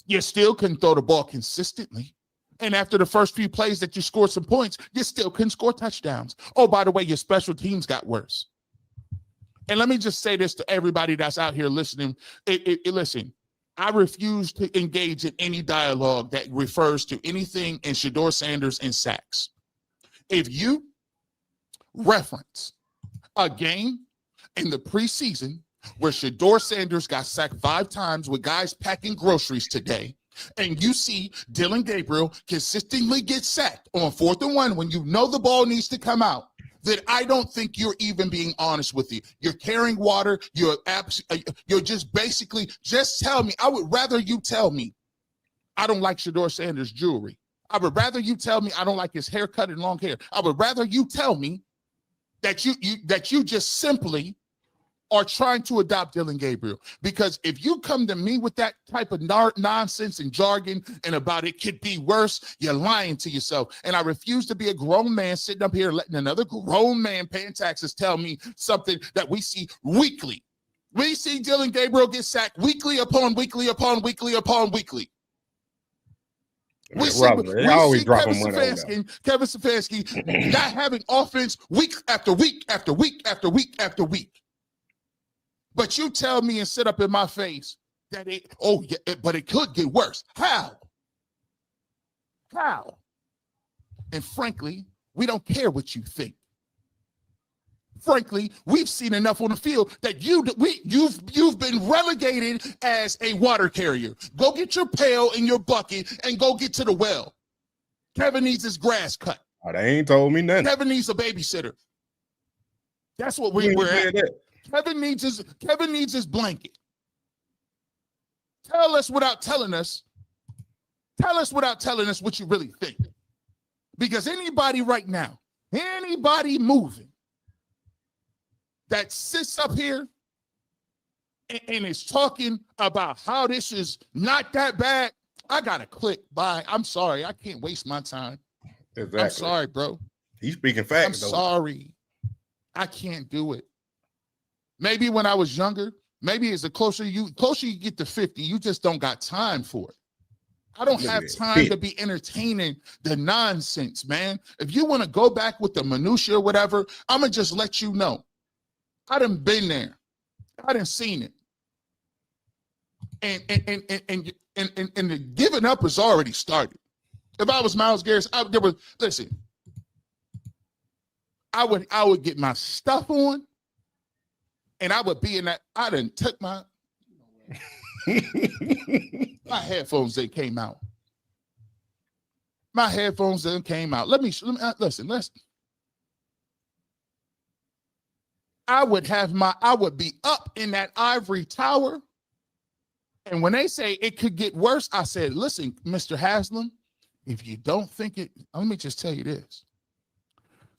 you still couldn't throw the ball consistently. And after the first few plays that you scored some points, you still couldn't score touchdowns. Oh, by the way, your special teams got worse. And let me just say this to everybody that's out here listening. Listen, I refuse to engage in any dialogue that refers to anything in Shedeur Sanders and sacks. If you reference a game in the preseason where Shedeur Sanders got sacked 5 times with guys packing groceries today, and you see Dillon Gabriel consistently get sacked on 4th and 1 when you know the ball needs to come out, that I don't think you're even being honest with you. You're carrying water. You're just basically, just tell me. I would rather you tell me I don't like Shedeur Sanders' jewelry. I would rather you tell me I don't like his haircut and long hair. I would rather you tell me that you just simply are trying to adopt Dillon Gabriel. Because if you come to me with that type of nonsense and jargon and about it could be worse, you're lying to yourself. And I refuse to be a grown man sitting up here letting another grown man paying taxes tell me something that we see weekly. We see Dillon Gabriel get sacked weekly upon weekly upon weekly upon weekly. We see Kevin Stefanski not having offense week after week after week after week after week. But you tell me and sit up in my face that but it could get worse. How? And frankly, we don't care what you think. Frankly, we've seen enough on the field that you've been relegated as a water carrier. Go get your pail and your bucket and go get to the well. Kevin needs his grass cut. Oh, they ain't told me nothing. Kevin needs a babysitter. That's what we're at. Kevin needs his blanket. Tell us without telling us what you really think. Because anybody right now, anybody moving that sits up here and is talking about how this is not that bad, I gotta click. Bye. I'm sorry. I can't waste my time. Exactly. I'm sorry, bro. He's speaking facts. I'm sorry. I can't do it. Maybe when I was younger, maybe as the closer you get to 50, you just don't got time for it. I don't Look at have that time fit. to be entertaining the nonsense, man. If you want to go back with the minutia or whatever, I'm going to just let you know. I done been there. I done seen it. And the giving up has already started. If I was Myles Garrett, listen, I would get my stuff on, and I would be in that. I done took my headphones. They came out. My headphones then came out. Let me listen. I would be up in that ivory tower. And when they say it could get worse, I said, listen, Mr. Haslam, if you don't think it, let me just tell you this.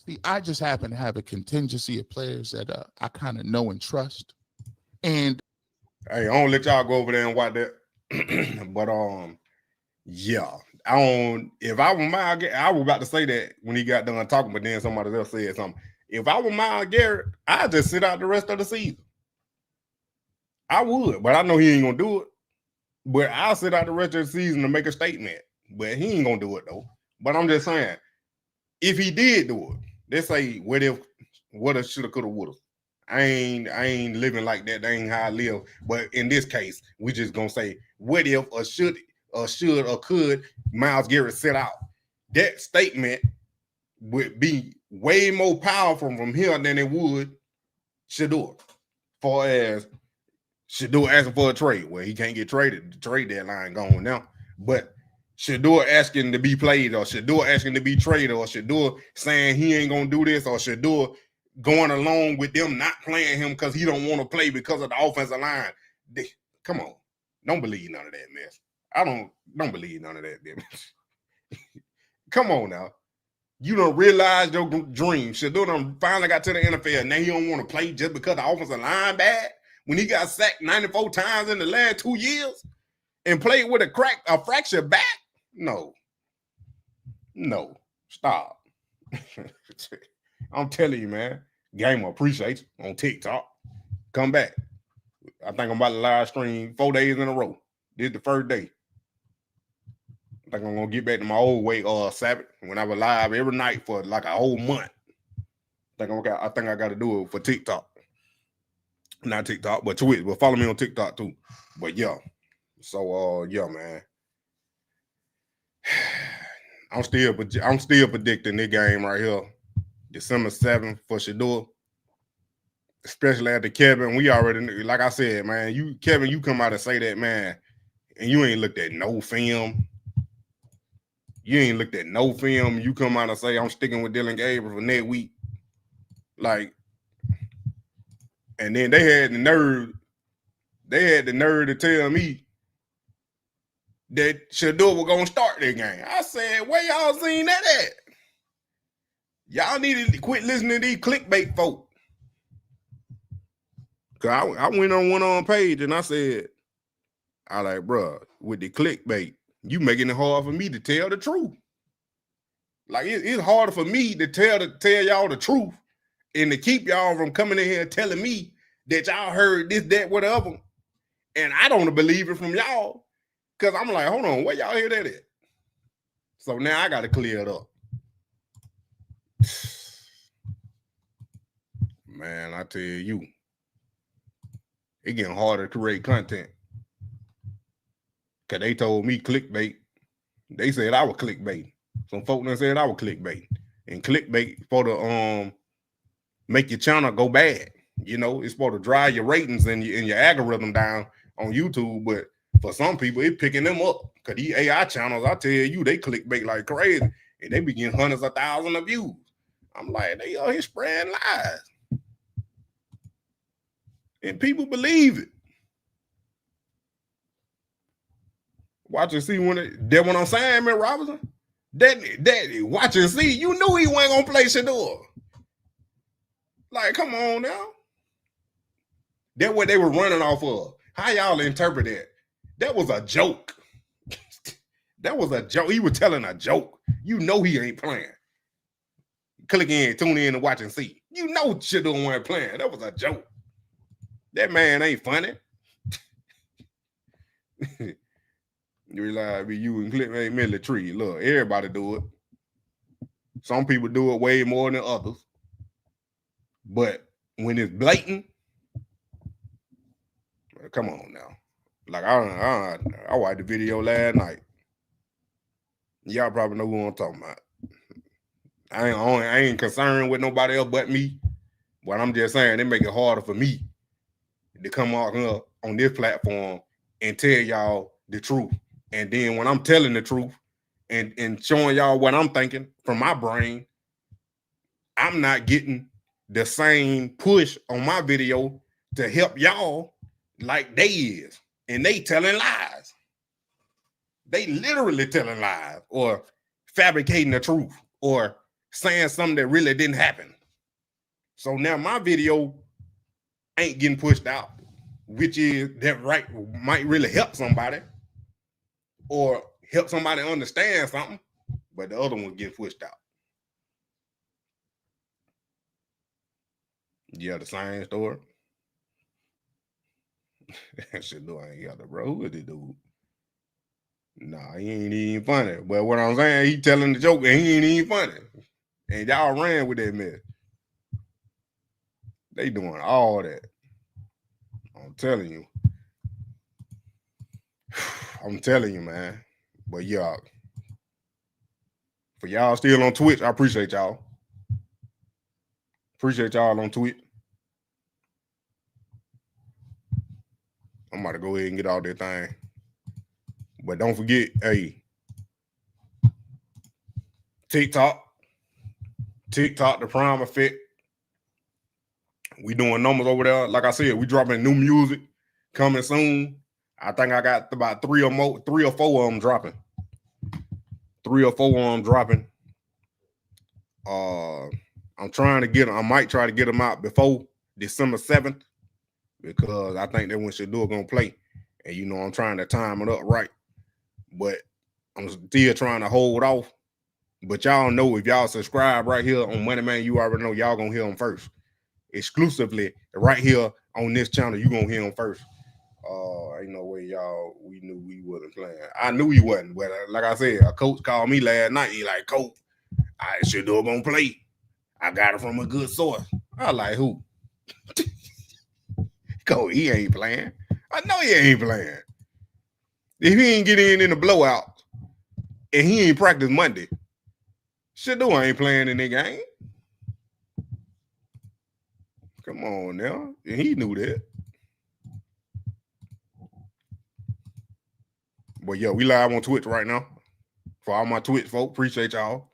See, I just happen to have a contingency of players that I kind of know and trust. And hey, I don't let y'all go over there and watch that. But yeah. If I were Myles Garrett, I was about to say that when he got done talking, but then somebody else said something. If I were Myles Garrett, I'd just sit out the rest of the season. I would, but I know he ain't gonna do it. But I'll sit out the rest of the season to make a statement. But he ain't gonna do it though. But I'm just saying, if he did do it, let's say what if, woulda, shoulda, coulda, woulda. I ain't living like that. That ain't how I live. But in this case, we just gonna say, what if or should or could Myles Garrett sit out? That statement would be way more powerful from here than it would Shedeur. Far as Shedeur asking for a trade. Well, he can't get traded. The trade deadline gone now. But Shedeur asking to be played, or Shedeur asking to be traded, or Shedeur saying he ain't gonna do this, or Shedeur going along with them not playing him because he don't want to play because of the offensive line. Come on. Don't believe none of that mess. I don't believe none of that, man. Come on now. You don't realize your dream. Shedeur done finally got to the NFL. Now he don't want to play just because the offensive line bad. When he got sacked 94 times in the last 2 years and played with a fractured back? No. Stop. I'm telling you, man. Gamer appreciates on TikTok. Come back. I think I'm about to live stream 4 days in a row. This is the first day. I think I'm gonna get back to my old way Sabbath when I was live every night for like a whole month. I think I got to do it for TikTok. Not TikTok, but Twitch. But follow me on TikTok too. But yeah. So yeah, man. I'm still predicting this game right here. December 7th for Shedeur. Especially after Kevin. We already knew, like I said, man, Kevin, you come out and say that, man, and you ain't looked at no film. You come out and say, I'm sticking with Dillon Gabriel for next week. Like, and then they had the nerve to tell me that Shedeur was going to start that game. I said, where y'all seen that at? Y'all need to quit listening to these clickbait folk. Because I went on one page and I said, bro, with the clickbait, you making it hard for me to tell the truth. Like, it's harder for me to tell y'all the truth and to keep y'all from coming in here and telling me that y'all heard this, that, whatever. And I don't believe it from y'all. Because I'm like, hold on, where y'all hear that at? So now I got to clear it up. Man, I tell you, it's getting harder to create content. Because they told me clickbait. They said I was clickbait. Some folk done said I was clickbait. And clickbait for the make your channel go bad. You know, it's supposed to drive your ratings and your algorithm down on YouTube. But for some people, it's picking them up. Because these AI channels, I tell you, they clickbait like crazy. And they be getting hundreds of thousands of views. I'm like, they out here spreading lies. And people believe it. Watch and see that what I'm saying, man, Robinson. That watch and see. You knew he wasn't gonna play Shedeur. Like, come on now. That's what they were running off of. How y'all interpret that? That was a joke. That was a joke. He was telling a joke. You know he ain't playing. Click in, tune in, and watch and see. You know Shedeur wasn't playing. That was a joke. That man ain't funny. You realize be you and Clint ain't middle of the tree. Look, everybody do it. Some people do it way more than others. But when it's blatant, come on now. Like I watched the video last night. Y'all probably know who I'm talking about. I ain't concerned with nobody else but me. But I'm just saying, it make it harder for me to come out here on this platform and tell y'all the truth. And then when I'm telling the truth and showing y'all what I'm thinking from my brain, I'm not getting the same push on my video to help y'all like they is. And they telling lies. They literally telling lies or fabricating the truth or saying something that really didn't happen. So now my video ain't getting pushed out, which is that right might really help somebody or help somebody understand something, but the other one getting pushed out. Yeah, the same story. Shedeur ain't got the bro. Who is this dude? Nah, he ain't even funny. But what I'm saying, he telling the joke and he ain't even funny. And y'all ran with that mess. They doing all that. I'm telling you. I'm telling you, man. But y'all, for y'all still on Twitch, I appreciate y'all. Appreciate y'all on Twitch. I'm about to go ahead and get all that thing. But don't forget, hey, TikTok, the Prime Effect. We doing numbers over there. Like I said, we dropping new music coming soon. I think I got about 3 or 4 of them dropping. 3 or 4 of them dropping. I'm trying to get them. I might try to get them out before December 7th because I think that's when Shedeur gonna play. And you know, I'm trying to time it up right. But I'm still trying to hold off. But y'all know if y'all subscribe right here on Money Man, you already know y'all gonna hear them first. Exclusively right here on this channel, you gonna hear them first. Ain't no way we knew we wasn't playing. I knew he wasn't, but like I said, a coach called me last night. He like, Coach, I Shedeur gonna play. I got it from a good source. I like, who? Coach, he ain't playing. I know he ain't playing. If he ain't get in the blowout and he ain't practice Monday, Shedeur ain't playing in the game. Come on now. And he knew that. But yeah, we live on Twitch right now. For all my Twitch folk, appreciate y'all.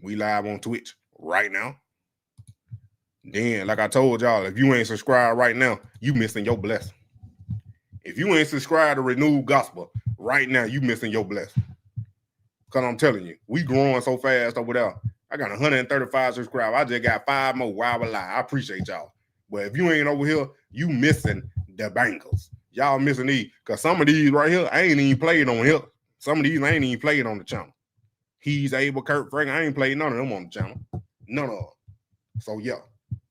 We live on Twitch right now. Then, like I told y'all, if you ain't subscribed right now, you missing your blessing. If you ain't subscribed to Renewed Gospel right now, you missing your blessing. Because I'm telling you, we growing so fast over there. I got 135 subscribers. I just got 5 more. Why would I lie? I appreciate y'all. But if you ain't over here, you missing the bangles. Y'all missing these. Because some of these right here, I ain't even played on here. Some of these I ain't even played on the channel. He's Abel, Kurt, Frank. I ain't played none of them on the channel. None of them. So yeah,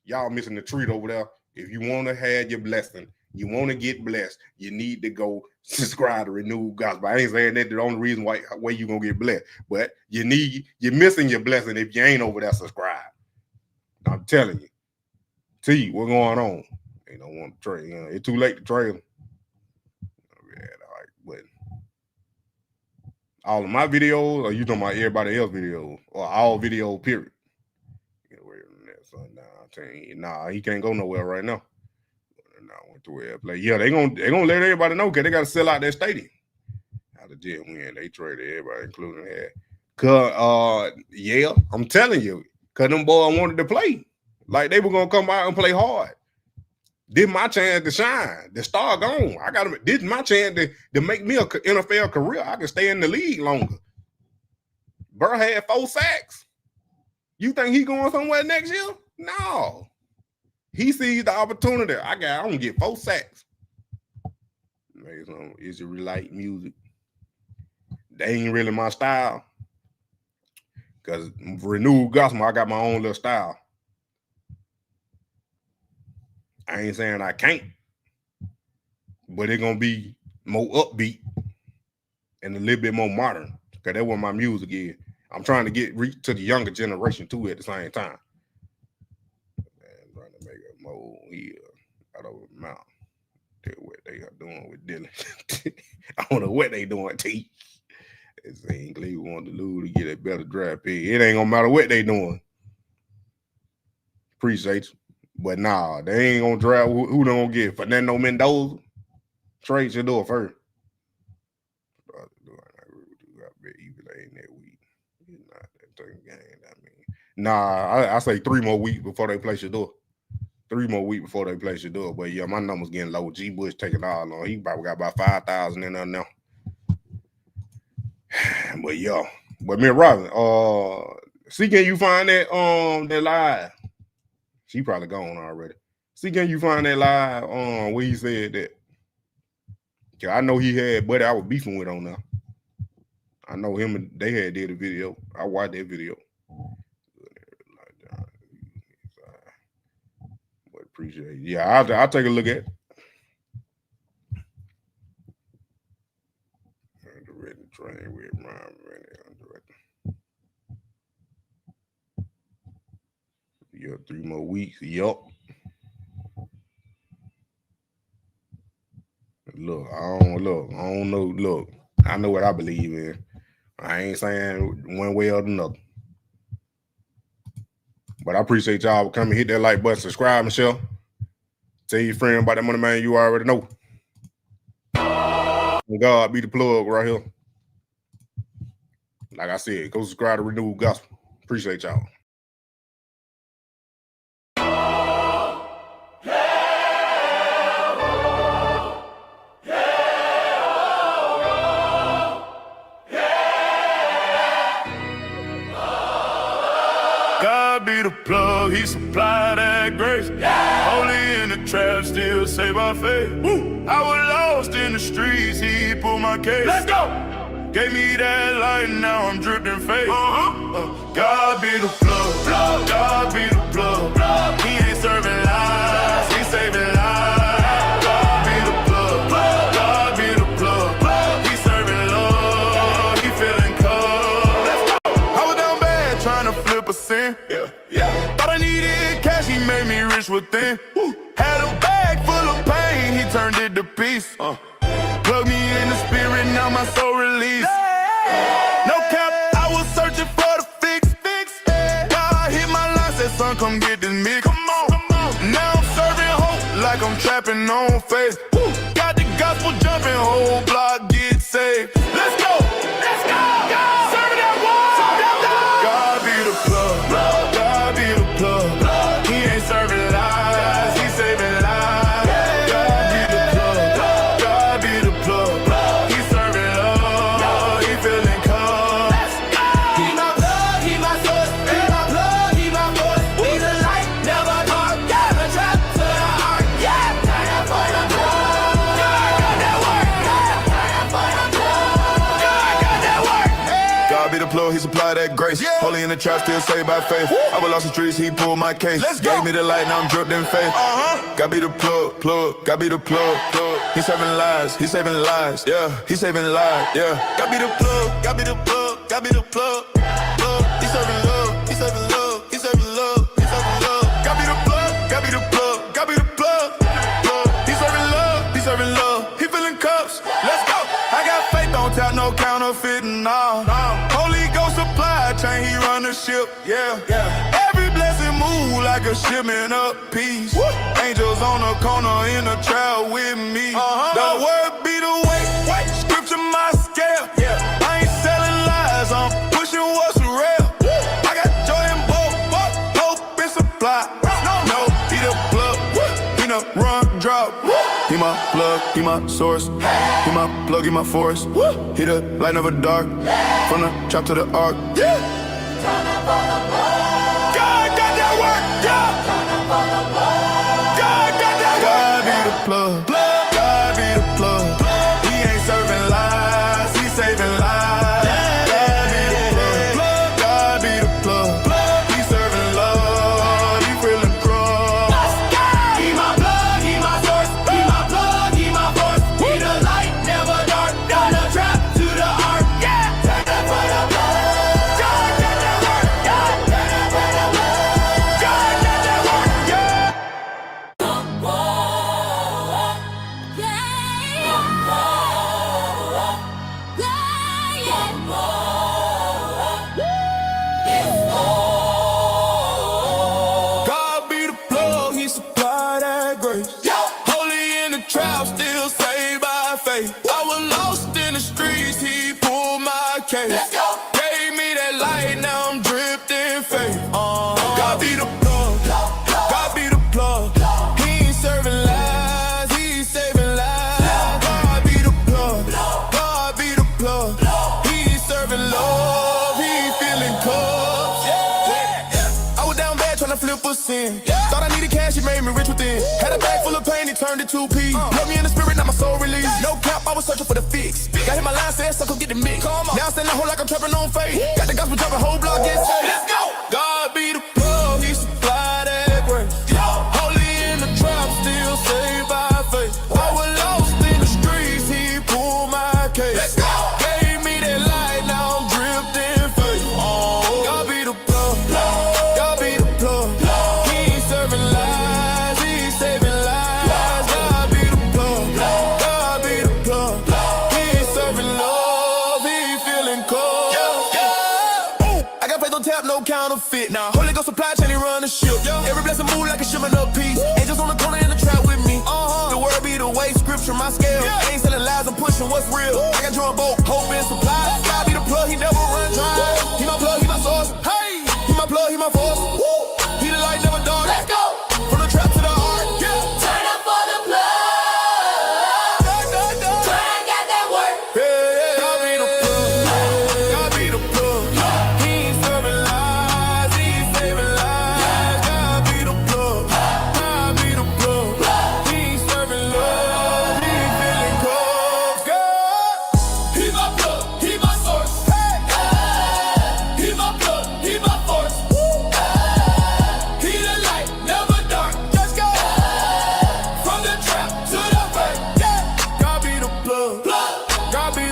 y'all missing the treat over there. If you want to have your blessing, you want to get blessed, you need to go subscribe to Renewed Gospel. I ain't saying that the only reason why you gonna get blessed, but you're missing your blessing if you ain't over there subscribed. I'm telling you. T, what's going on? They don't want to trade. You know, it's too late to trade them. Yeah, all right, but all of my videos, or you talking about everybody else videos, or all video period? Nah, he can't go nowhere right now. Nah, went to where play. Yeah, they gonna let everybody know because they gotta sell out that stadium. How the Jets win, they traded everybody, including that. Cause yeah, I'm telling you, cause them boys wanted to play. Like they were gonna come out and play hard. This my chance to shine. The star gone. This is my chance to make me an NFL career. I can stay in the league longer. Burr had 4 sacks. You think he going somewhere next year? No. He sees the opportunity. I'm gonna get 4 sacks. Maybe some Israelite music. They ain't really my style. Because Renewed Gospel, I got my own little style. I ain't saying I can't, but it's gonna be more upbeat. and a little bit more modern. Because that's what my music is. I'm trying to reach to the younger generation too at the same time. Man, trying to make a mole here out of the mouth. That's what they are doing with Dillon. I don't know what they doing, T. It's saying Cleveland want to lose to get a better draft pick. It ain't gonna matter what they doing. Appreciate you. But nah, they ain't gonna draft who they gonna get. Fernando Mendoza, trade Shedeur first. Nah, I say 3 more weeks before they play Shedeur. 3 more weeks before they play Shedeur. But yeah, my number's getting low. G. Bush taking all on. He probably got about 5,000 in there now. But yeah. But me and Robin, see, can you find that that live? She probably gone already. See, can you find that live where he said that? Yeah, I know he had buddy I was beefing with on there. I know him and they had did a video. I watched that video. But appreciate it. Yeah, I'll take a look at it. Train with my yeah, 3 more weeks. Yup. Look, I don't know. Look, I know what I believe in. I ain't saying one way or another. But I appreciate y'all for coming. Hit that like button, subscribe, Michelle. Tell your friend about that money, man. You already know. God be the plug right here. Like I said, go subscribe to Renewed Gospel. Appreciate y'all. God be the plug, he supplied that grace. Holy in the trap, still saved by faith. Woo. I was lost in the streets, he pulled my case. Let's go! Gave me that light, now I'm dripping faith. God be the plug, God be the plug. He ain't serving lies, he saving lives. God be the plug, God be the plug. He serving love, he feeling cold. Let's go! I was down bad, trying to flip a sin. Yeah. Thought I needed cash, he made me rich within. Had a bag full of pain, he turned it to peace. Plug me in the spirit, now my soul released. No cap, I was searching for the fix. God hit my line, said son, come get this mix. Come on. Now I'm serving hope like I'm trapping on faith. Got the gospel jumping, whole block get saved. Let's go. Let's go. Serving that one. God be the plug. God be the plug. He ain't serving lies, he saving lives. God be the plug. God be the plug. He serving love, he feeling cold. He my plug, he my source. He my plug, he my force. We the light, never dark. Yeah, the trap to the heart. Yeah, time for the plug. God got that work. Yeah, time for the plug. God got that work. God be the plug, he supplied that grace. Holy in the trap, still saved by faith. I was lost in the streets, he pulled my case. Gave me the light, now I'm dripped in faith. God be the plug. God be the plug. He saving lives, he saving lives. Yeah, he saving lives. Yeah. God be the plug, God be the plug, God be the plug. He serving love, he serving love, he serving love, he serving love. God be the plug, God be the plug, God be the plug. He serving love, he filling cups. Let's go. I got faith, don't tap, no counterfeiting, no. Holy Ghost supply chain, he run the ship, yeah. Every blessing move like a shipment of peace. Angels on the corner in the trail with me. The word be the way, scripture my scale. I ain't selling lies, I'm pushing what's real. I got joy in both, hope and supply. No, he the plug, he the run, drop. He my plug, he my source. He my plug, he my force. He the light of a dark, from the trap to the ark. God got that work, God got that work. God be the plug, God be the plug. He ain't serving lies, he saving lives. God be the plug, God be the plug. He serving love, he feeling cross. He my plug, he my source. He my plug, he my force. We the light, never dark. Got the trap to the was lost in the streets, he pulled my case. Let's go. Gave me that light, now I'm dripped in faith. God be the plug, God be the plug. He ain't serving lies, he's saving lives. God be the plug, God be the plug. He ain't serving love, he ain't feeling cups. I was down bad trying to flip a sin. Thought I needed cash, it made me rich within. Had a bag full of pain, it turned into P. Love me in the spirit, now my soul released. No cap, I was searching for the fix. Got hit my line, said sucker, get the mix. Now I'm standing whole like I'm trapping on faith. Got the gospel jumping, whole block gets saved. Let's go. God be the plug, he supply that grace. Holy in the trap, still saved by faith. I was lost in the streets, he pulled my case. Let's go. Gave me that light, now I'm dripped in faith. God be the plug, God be the plug. He ain't serving lies, he's saving lives. God be the plug, God be the plug. He ain't serving love, he ain't feeling cold. I got faith on tap, no counterfeit. Now Holy Ghost supply chain, he run the ship. Every blessing move like a shimmering up piece. Angels on the corner in the trap with me. The word be the way, scripture my scale. I ain't selling lies, I'm pushing what's real. I got drum boat, hope and supply. God be the plug, he never run dry. He my plug, he my source. Hey, he my plug, he my force. He the light, never dark. Let's go. From the trap to the heart. Turn up for the plug. Turn, got that work. God be the plug. God be the plug. He ain't serving lies, he ain't saving lives. God be the plug. God be the plug. He ain't serving love, he ain't feeling cold. God, he my plug, he my source. He my plug, he my force. He the light, never dark. Let's go. From the trap to the break. God be the plug. God be